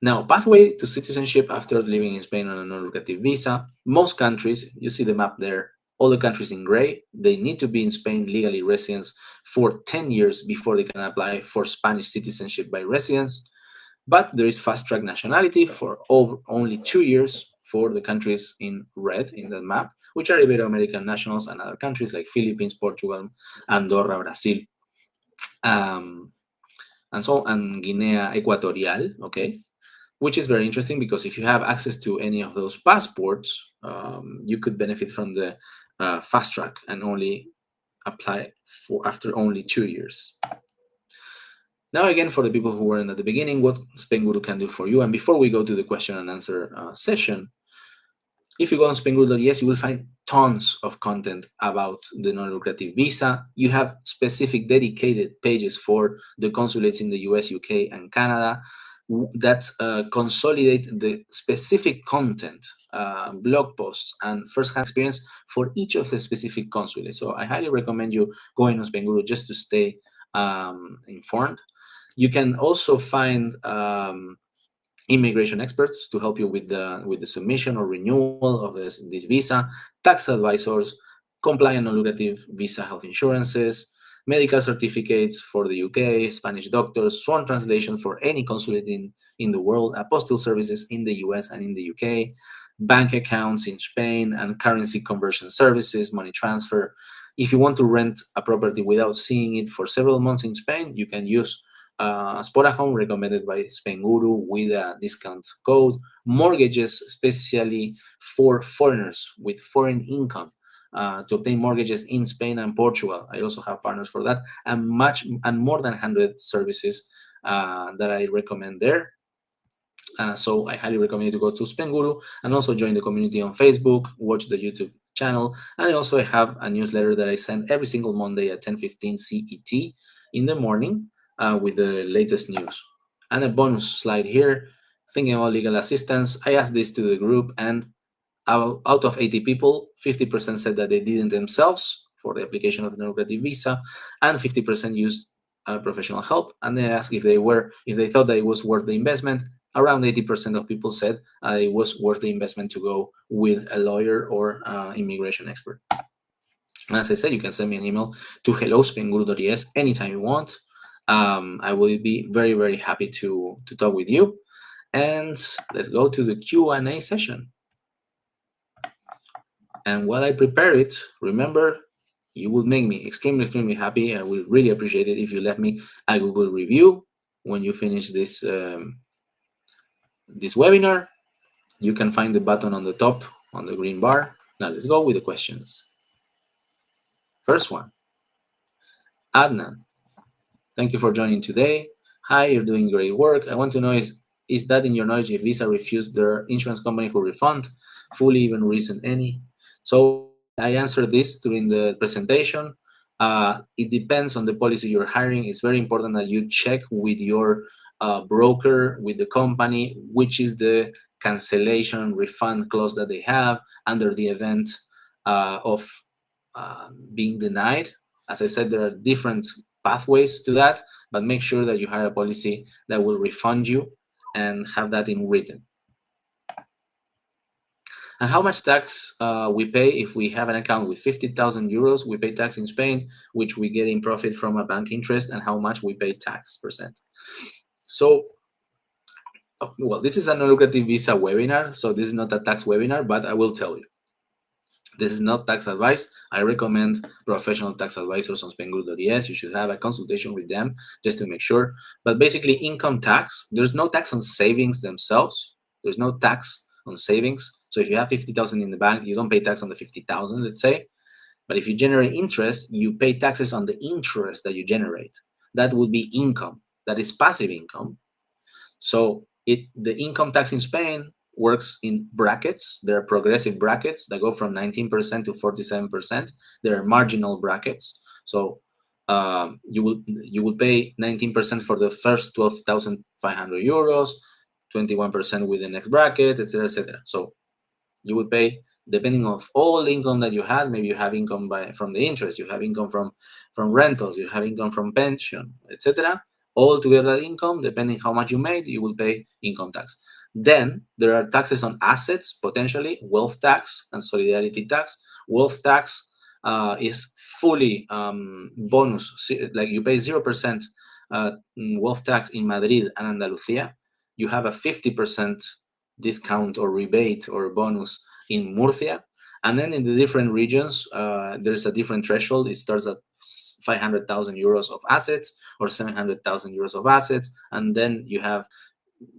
Now, pathway to citizenship after living in Spain on a non-lucrative visa. Most countries, you see the map there, all the countries in gray, they need to be in Spain legally residents for 10 years before they can apply for Spanish citizenship by residence. But there is fast-track nationality for only 2 years for the countries in red in that map, which are Ibero-American nationals and other countries like Philippines, Portugal, Andorra, Brazil, and Guinea Equatorial, okay? Which is very interesting because if you have access to any of those passports, you could benefit from the fast track and only apply for after only 2 years. Now, again, for the people who weren't at the beginning, what Spainguru can do for you. And before we go to the question and answer session, if you go on Spainguru.es, you will find tons of content about the non-lucrative visa. You have specific dedicated pages for the consulates in the US, UK, and Canada that consolidate the specific content, blog posts, and first-hand experience for each of the specific consulates. So I highly recommend you going on Spainguru just to stay informed. You can also find immigration experts to help you with the submission or renewal of this visa, tax advisors, compliant non-lucrative visa health insurances, medical certificates for the UK, Spanish doctors, sworn translation for any consulate in the world, apostille services in the US and in the UK, bank accounts in Spain, and currency conversion services, money transfer. If you want to rent a property without seeing it for several months in Spain, you can use Spora Home, recommended by Spainguru with a discount code. Mortgages, especially for foreigners with foreign income, to obtain mortgages in Spain and Portugal. I also have partners for that, and more than 100 services that I recommend there. So I highly recommend you to go to Spainguru and also join the community on Facebook, watch the YouTube channel, and I also have a newsletter that I send every single Monday at 10:15 CET in the morning with the latest news. And a bonus slide here, thinking about legal assistance. I asked this to the group, and out of 80 people, 50% said that they didn't themselves for the application of the non-lucrative visa, and 50% used professional help. And they asked if they thought that it was worth the investment. around 80% of people said it was worth the investment to go with a lawyer or immigration expert. And as I said, you can send me an email to hello@spainguru.es anytime you want. I will be very, very happy to talk with you. And let's go to the Q&A session. And while I prepare it, remember, you will make me extremely, extremely happy. I will really appreciate it if you left me a Google review when you finish this this webinar. You can find the button on the top on the green bar. Now let's go with the questions. First one, Adnan. Thank you for joining today. Hi, you're doing great work. I want to know is that in your knowledge if Visa refused their insurance company for refund, fully even reason any? So I answered this during the presentation. It depends on the policy you're hiring. It's very important that you check with your broker, with the company, which is the cancellation refund clause that they have under the event of being denied. As I said, there are different pathways to that, but make sure that you hire a policy that will refund you and have that in written. And how much tax we pay if we have an account with 50,000 euros, we pay tax in Spain, which we get in profit from a bank interest, and how much we pay tax percent. So, well, this is a non-lucrative visa webinar, so this is not a tax webinar, but I will tell you. This is not tax advice. I recommend professional tax advisors on Spainguru.es. You should have a consultation with them just to make sure. But basically, income tax, there's no tax on savings themselves. There's no tax on savings. So if you have 50,000 in the bank, you don't pay tax on the 50,000, let's say. But if you generate interest, you pay taxes on the interest that you generate. That would be income. That is passive income. So the income tax in Spain works in brackets. There are progressive brackets that go from 19% to 47%. There are marginal brackets. So you will pay 19% for the first 12,500 euros, 21% with the next bracket, etc., etc. So you will pay depending on all the income that you had. Maybe you have income from the interest, you have income from rentals, you have income from pension, etc. All together income, depending how much you made, you will pay income tax. Then there are taxes on assets, potentially wealth tax and solidarity tax. Wealth tax is fully bonus, like you pay 0% wealth tax in Madrid and Andalusia. You have a 50% discount or rebate or bonus in Murcia. And then in the different regions, there's a different threshold. It starts at 500,000 euros of assets or 700,000 euros of assets. And then you have,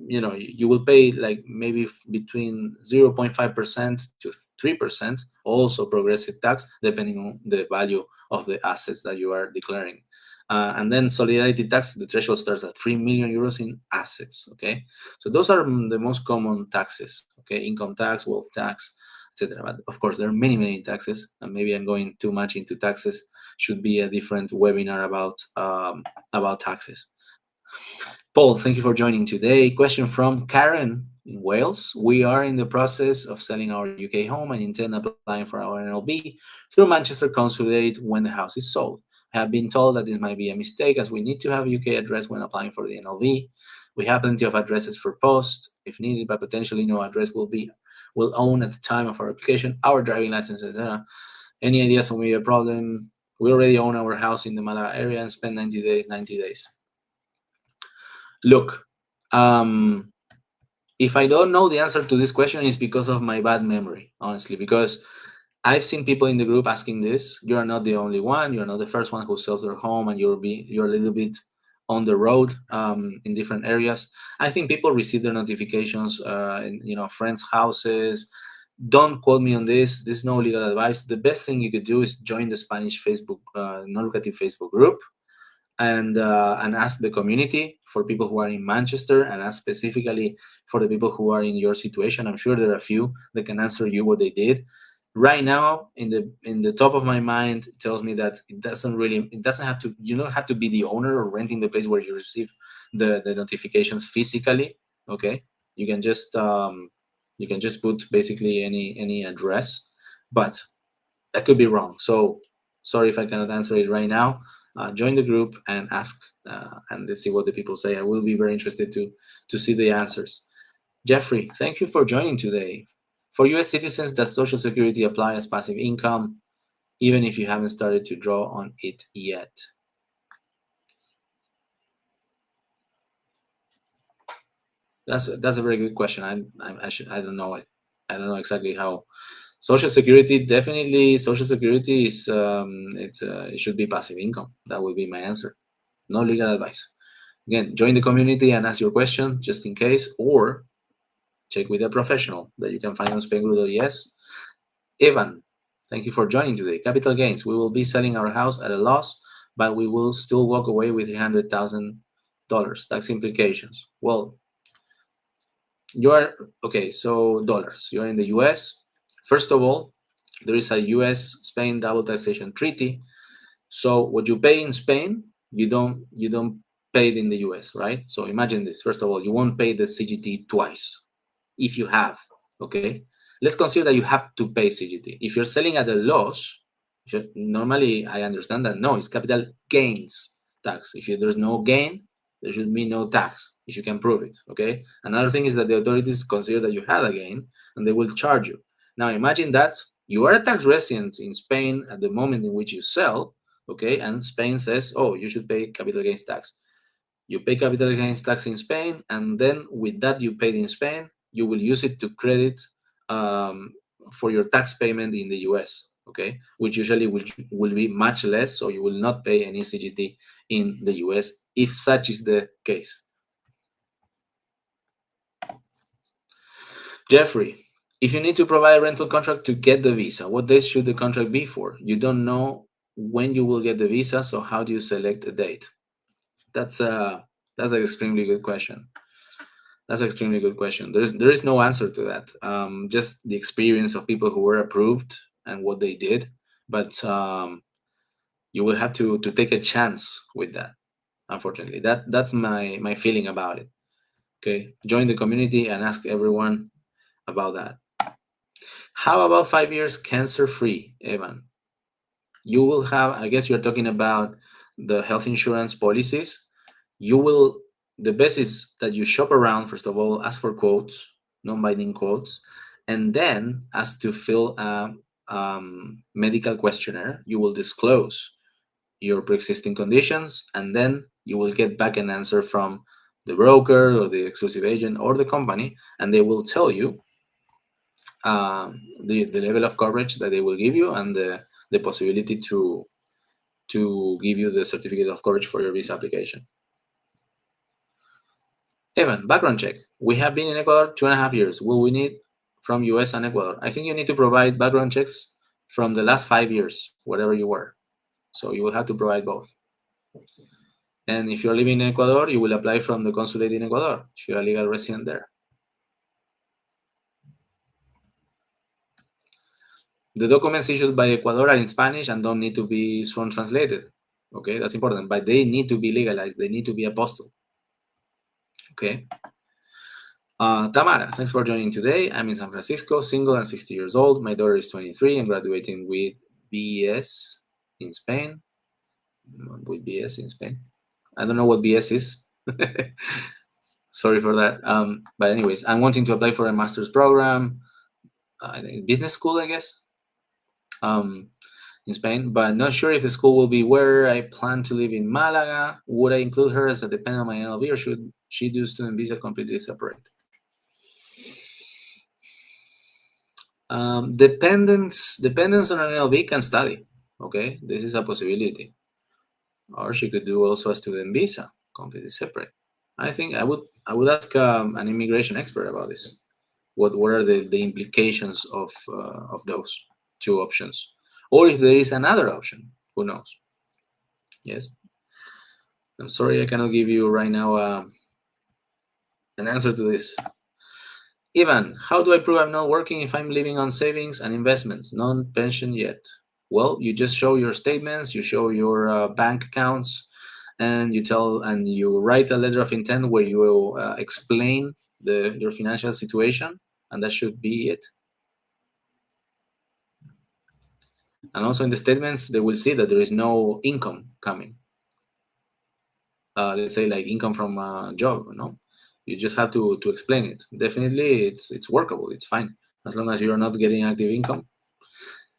you will pay like maybe between 0.5% to 3%, also progressive tax, depending on the value of the assets that you are declaring. And then solidarity tax, the threshold starts at 3 million euros in assets, okay? So those are the most common taxes, okay? Income tax, wealth tax, etc. But of course, there are many, many taxes, and maybe I'm going too much into taxes. Should be a different webinar about taxes. Paul, thank you for joining today. Question from Karen in Wales. We are in the process of selling our UK home and intend applying for our NLB through Manchester Consulate when the house is sold. I have been told that this might be a mistake as we need to have a UK address when applying for the NLB. We have plenty of addresses for post if needed, but potentially no address will own at the time of our application, our driving license, etc. Any ideas on maybe a problem? We already own our house in the Malaga area and spend 90 days. Look, if I don't know the answer to this question, it's because of my bad memory, honestly, because I've seen people in the group asking this. You're not the only one. You're not the first one who sells their home, and you're a little bit on the road in different areas. I think people receive their notifications in friends' houses. Don't quote me on this. There's no legal advice. The best thing you could do is join the Spanish Facebook non-lucrative Facebook group and ask the community for people who are in Manchester, and ask specifically for the people who are in your situation. I'm sure there are a few that can answer you what they did. Right now, in the top of my mind, it tells me that it doesn't have to, you don't have to be the owner or renting the place where you receive the notifications physically. Okay, you can just put basically any address, but that could be wrong. So sorry if I cannot answer it right now. join the group and ask, and let's see what the people say. I will be very interested to see the answers. Jeffrey, thank you for joining today. For U.S. citizens, does Social Security apply as passive income, even if you haven't started to draw on it yet? That's a very good question. I don't know it. I don't know exactly how. Social Security, definitely. Social Security is it should be passive income. That would be my answer. No legal advice. Again, join the community and ask your question just in case, or check with a professional that you can find on Spainguru.es. Evan, thank you for joining today. Capital gains. We will be selling our house at a loss, but we will still walk away with $300,000. Tax implications. Well, you are okay. So dollars. You are in the U.S. First of all, there is a U.S.-Spain double taxation treaty. So what you pay in Spain, you don't pay it in the U.S., right? So imagine this. First of all, you won't pay the CGT twice if you have. Okay, let's consider that you have to pay CGT. If you're selling at a loss, normally I understand that no, it's capital gains tax. If there's no gain, there should be no tax if you can prove it. Okay. Another thing is that the authorities consider that you had a gain and they will charge you. Now imagine that you are a tax resident in Spain at the moment in which you sell. Okay, and Spain says, oh, you should pay capital gains tax. You pay capital gains tax in Spain, and then with that you paid in Spain, you will use it to credit for your tax payment in the US, okay? Which usually will be much less, so you will not pay any CGT in the US if such is the case. Jeffrey, if you need to provide a rental contract to get the visa, what days should the contract be for? You don't know when you will get the visa, so how do you select a date? That's an extremely good question. That's an extremely good question. There is no answer to that. Just the experience of people who were approved and what they did. But you will have to take a chance with that. Unfortunately, that's my feeling about it. Okay, join the community and ask everyone about that. How about 5 years cancer free, Evan? You will have. I guess you're talking about the health insurance policies. You will. The best is that you shop around, first of all, ask for quotes, non-binding quotes, and then ask to fill a medical questionnaire. You will disclose your pre-existing conditions, and then you will get back an answer from the broker or the exclusive agent or the company, and they will tell you the level of coverage that they will give you and the possibility to give you the certificate of coverage for your visa application. Evan, background check. We have been in Ecuador 2.5 years. Will we need from US and Ecuador? I think you need to provide background checks from the last 5 years, wherever you were. So you will have to provide both. And if you're living in Ecuador, you will apply from the consulate in Ecuador if you're a legal resident there. The documents issued by Ecuador are in Spanish and don't need to be sworn translated. Okay, that's important. But they need to be legalized. They need to be apostilled. Okay. Tamara, thanks for joining today. I'm in San Francisco, single and 60 years old. My daughter is 23 and graduating with BS in Spain. With BS in Spain. I don't know what BS is. Sorry for that. But anyways, I'm wanting to apply for a master's program, business school, I guess, in Spain, but not sure if the school will be where I plan to live in Malaga. Would I include her as a dependent on my NLB, or should she do student visa completely separate? Dependents on an NLB can study. Okay, this is a possibility, or she could do also a student visa completely separate. I think I would ask an immigration expert about this. What are the implications of those two options, or if there is another option? Who knows? Yes. I'm sorry I cannot give you right now an answer to this. Ivan, how do I prove I'm not working if I'm living on savings and investments, non-pension yet? Well, you just show your statements, you show your bank accounts, and you write a letter of intent where you will explain your financial situation, and that should be it. And also in the statements, they will see that there is no income coming. let's say like income from a job. You just have to explain it. Definitely, it's workable. It's fine as long as you're not getting active income.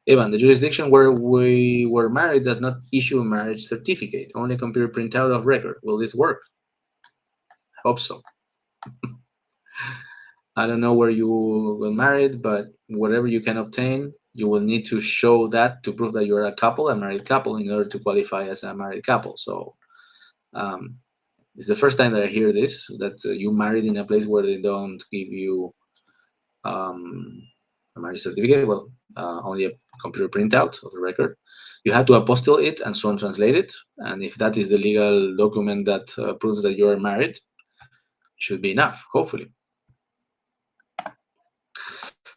Evan, the jurisdiction where we were married does not issue a marriage certificate, only computer printout of record. Will this work? I hope so. I don't know where you were married, but whatever you can obtain, you will need to show that to prove that you're a married couple, in order to qualify as a married couple. So it's the first time that I hear this, that you married in a place where they don't give you a marriage certificate. Well, only a computer printout of the record. You have to apostille it and sworn translate it. And if that is the legal document that proves that you are married, should be enough, hopefully.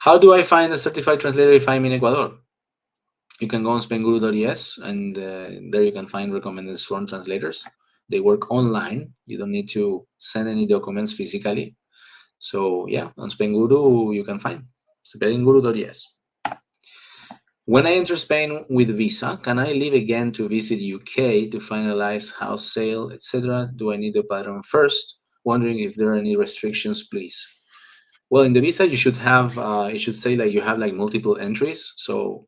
How do I find a certified translator if I'm in Ecuador? You can go on Spainguru.es, and there you can find recommended sworn translators. They work online. You don't need to send any documents physically. So yeah, on Spainguru you can find Spainguru.es. When I enter Spain with visa, can I leave again to visit UK to finalize house sale, etc.? Do I need the padron first? Wondering if there are any restrictions, please. Well, in the visa, you should have. It should say like you have like multiple entries, so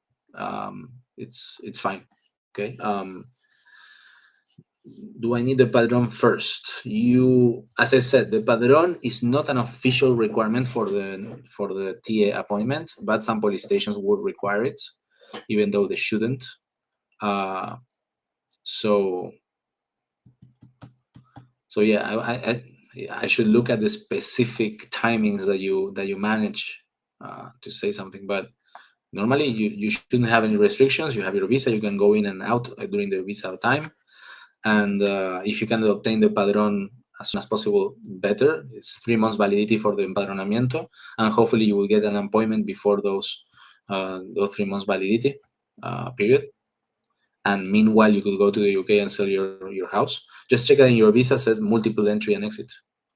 it's fine. Okay. Do I need the padron first? As I said, the padron is not an official requirement for the TA appointment, but some police stations would require it, even though they shouldn't. So yeah, I should look at the specific timings that you manage to say something, but normally you shouldn't have any restrictions. You have your visa, you can go in and out during the visa time, and if you can obtain the padron as soon as possible, better. It's 3 months validity for the empadronamiento, and hopefully you will get an appointment before those 3 months validity period. And meanwhile, you could go to the UK and sell your house. Just check that in your visa says multiple entry and exit.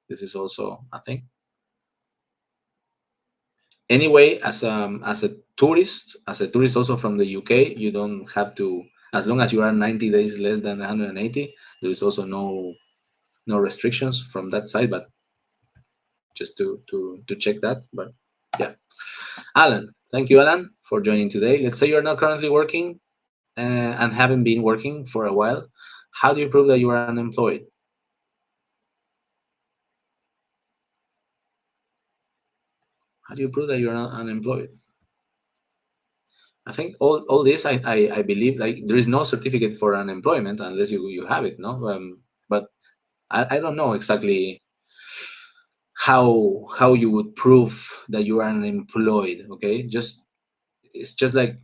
This is also a thing. Anyway, as a tourist also from the UK, you don't have to, as long as you are 90 days less than 180, there is also no restrictions from that side, but just to check that. But yeah. Alan, thank you, Alan, for joining today. Let's say you're not currently working and haven't been working for a while. How do you prove that you are unemployed? How do you prove that you're not unemployed? I think all this, I believe, like there is no certificate for unemployment unless you have it, no? But I don't know exactly how you would prove that you are unemployed. Okay, it's just like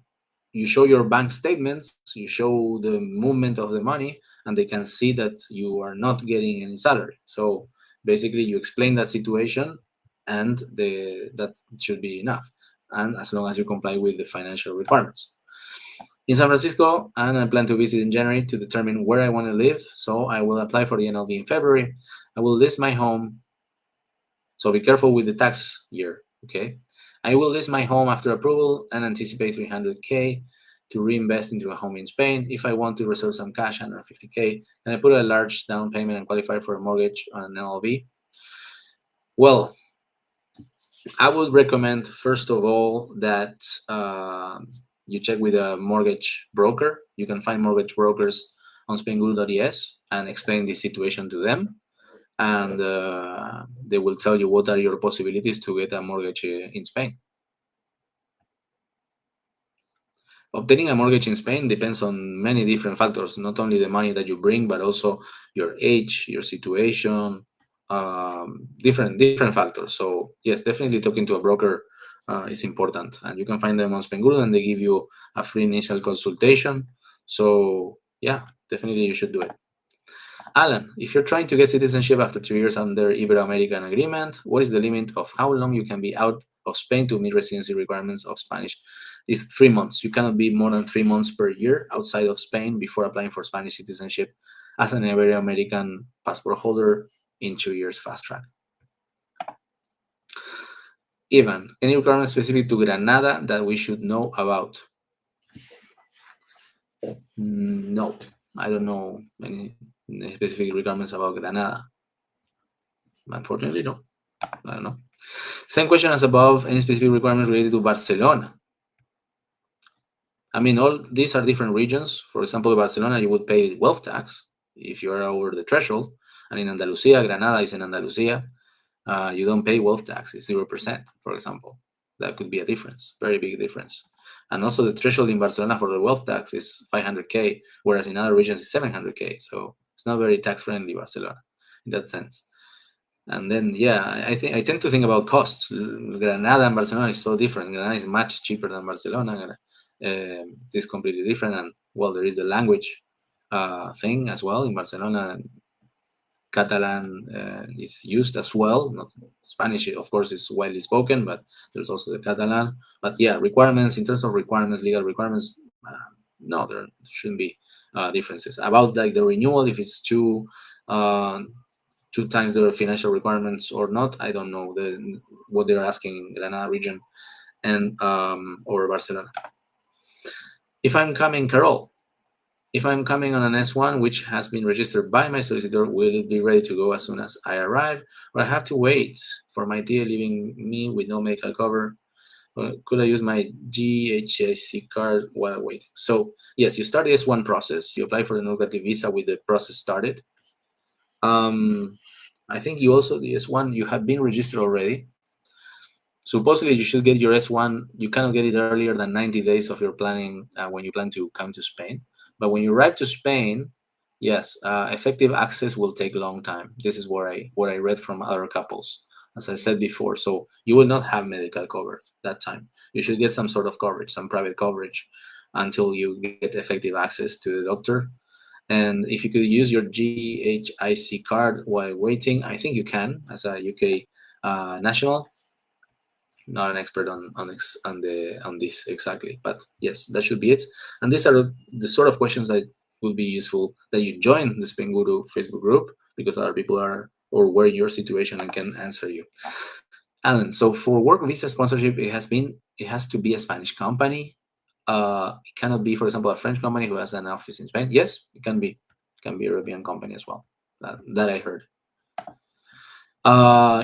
you show your bank statements, you show the movement of the money, and they can see that you are not getting any salary. So basically, you explain that situation, and that should be enough. And as long as you comply with the financial requirements. In San Francisco, and I plan to visit in January to determine where I want to live. So I will apply for the NLV in February. I will list my home. So be careful with the tax year, okay? I will list my home after approval and anticipate 300K to reinvest into a home in Spain. If I want to reserve some cash, 150K, can I put a large down payment and qualify for a mortgage on an NLV? Well, I would recommend, first of all, that you check with a mortgage broker. You can find mortgage brokers on Spainguru.es and explain this situation to them. And they will tell you what are your possibilities to get a mortgage in Spain. Obtaining a mortgage in Spain depends on many different factors, not only the money that you bring, but also your age, your situation, different factors. So yes, definitely talking to a broker is important, and you can find them on Spainguru, and they give you a free initial consultation. So yeah, definitely you should do it. Alan, if you're trying to get citizenship after 2 years under Ibero-American agreement, what is the limit of how long you can be out of Spain to meet residency requirements of Spanish? It's 3 months. You cannot be more than 3 months per year outside of Spain before applying for Spanish citizenship as an Ibero-American passport holder in 2 years fast track. Ivan, any requirements specific to Granada that we should know about? No, I don't know any. Any specific requirements about Granada? Unfortunately, no. I don't know. Same question as above. Any specific requirements related to Barcelona? I mean, all these are different regions. For example, Barcelona, you would pay wealth tax if you are over the threshold. And in Andalusia, Granada is in Andalusia, you don't pay wealth tax. It's 0%, for example. That could be a difference, very big difference. And also the threshold in Barcelona for the wealth tax is 500K, whereas in other regions it's 700K. So it's not very tax friendly, Barcelona, in that sense. And then, yeah, I tend to think about costs. Granada and Barcelona is so different. Granada is much cheaper than Barcelona. It's completely different. And well, there is the language thing as well in Barcelona. Catalan is used as well. Not Spanish, of course, is widely spoken, but there's also the Catalan. But yeah, requirements in terms of requirements, legal requirements, no, there shouldn't be differences. About like the renewal, if it's two times the financial requirements or not, I don't know what they're asking in Granada region and or Barcelona. If I'm coming, Carol, if I'm coming on an S1 which has been registered by my solicitor, will it be ready to go as soon as I arrive, or I have to wait for my TA leaving me with no medical cover? Could I use my GHIC card while waiting? So yes, you start the S1 process. You apply for the non-lucrative visa with the process started. I think you also, the S1, you have been registered already. Supposedly you should get your S1. You cannot get it earlier than 90 days of your planning when you plan to come to Spain. But when you arrive to Spain, yes, effective access will take a long time. This is what I read from other couples, as I said before. So you will not have medical cover that time. You should get some sort of coverage, some private coverage, until you get effective access to the doctor. And if you could use your GHIC card while waiting, I think you can as a UK national. Not an expert on this exactly, but yes, that should be it. And these are the sort of questions that will be useful that you join the Spainguru Facebook group, because other people are or were in your situation and can answer you. Alan, so for work visa sponsorship, it has to be a Spanish company. It cannot be, for example, a French company who has an office in Spain. Yes, it can be. It can be a European company as well. That I heard.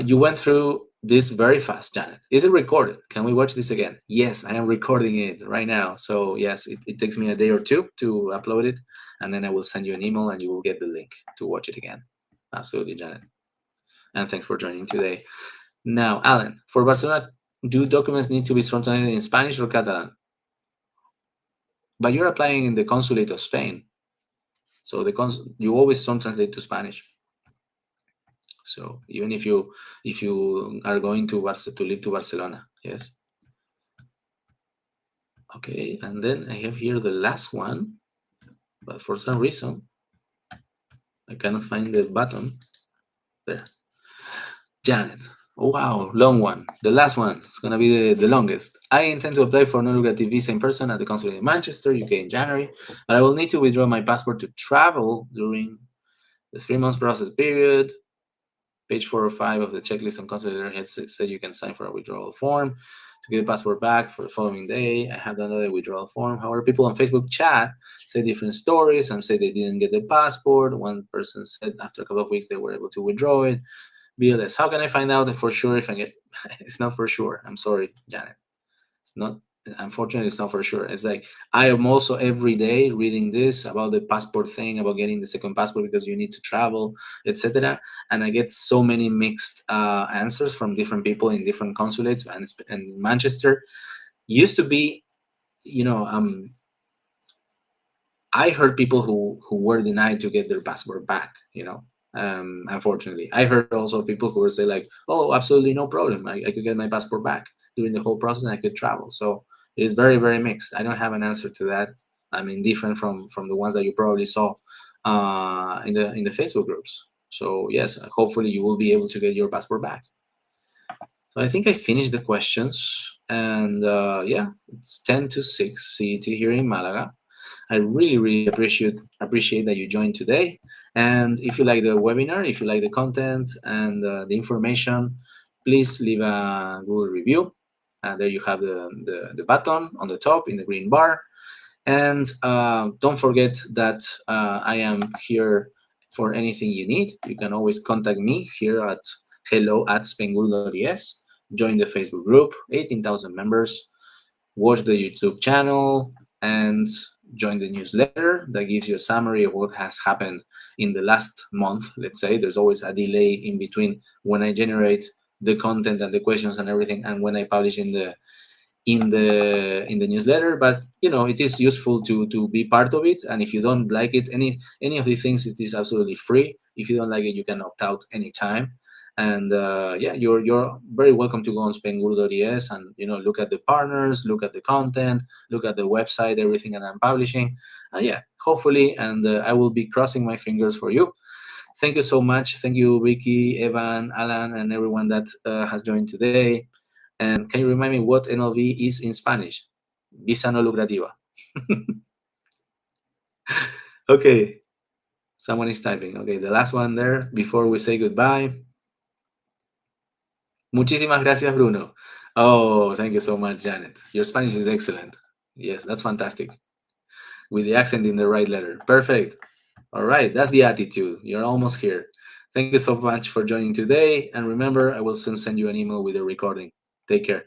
You went through this very fast, Janet. Is it recorded? Can we watch this again? Yes, I am recording it right now. So yes, it takes me a day or two to upload it, and then I will send you an email and you will get the link to watch it again. Absolutely, Janet. And thanks for joining today. Now, Alan, for Barcelona, do documents need to be translated in Spanish or Catalan? But you're applying in the consulate of Spain. So you always translate to Spanish. So even if you are going to live to Barcelona, yes. Okay, and then I have here the last one, but for some reason I cannot find the button. There, Janet. Oh wow, long one. The last one is gonna be the longest. I intend to apply for non-lucrative visa in person at the consulate in Manchester, UK in January, but I will need to withdraw my passport to travel during the 3 months process period. Page 4 or 5 of the checklist on consulate says you can sign for a withdrawal form to get the passport back for the following day. I have done another withdrawal form. However, people on Facebook chat say different stories. Some say they didn't get the passport. One person said after a couple of weeks they were able to withdraw it. BLS. How can I find out for sure if I get? It's not for sure. I'm sorry, Janet. It's not. Unfortunately, it's not for sure. It's like I am also every day reading this about the passport thing, about getting the second passport because you need to travel, etc. And I get so many mixed answers from different people in different consulates. And Manchester used to be, I heard people who were denied to get their passport back. Unfortunately, I heard also people who were saying like, "Oh, absolutely no problem. I could get my passport back during the whole process and I could travel." So it is very, very mixed. I don't have an answer to that. I mean, different from the ones that you probably saw in the Facebook groups. So yes, hopefully you will be able to get your passport back. So I think I finished the questions, and yeah, it's 10 to 6 CET here in Malaga. I really, really appreciate that you joined today. And if you like the webinar, if you like the content and the information, please leave a Google review. There you have the button on the top in the green bar. And don't forget that I am here for anything you need. You can always contact me here at hello@spainguru.es. Join the Facebook group, 18,000 members. Watch the YouTube channel and join the newsletter that gives you a summary of what has happened in the last month. Let's say there's always a delay in between when I generate the content and the questions and everything and when I publish in the newsletter, but it is useful to be part of it. And if you don't like it, any of the things, it is absolutely free. If you don't like it, you can opt out anytime. And yeah, you're very welcome to go on Spainguru.es and look at the partners, look at the content, look at the website, everything that I'm publishing. And yeah, hopefully, and I will be crossing my fingers for you. Thank you so much. Thank you, Vicky, Evan, Alan, and everyone that has joined today. And can you remind me what NLV is in Spanish? Visa no lucrativa. Okay, someone is typing. Okay, the last one there before we say goodbye. Muchísimas gracias, Bruno. Oh, thank you so much, Janet. Your Spanish is excellent. Yes, that's fantastic. With the accent in the right letter. Perfect. All right, that's the attitude. You're almost here. Thank you so much for joining today. And remember, I will soon send you an email with a recording. Take care.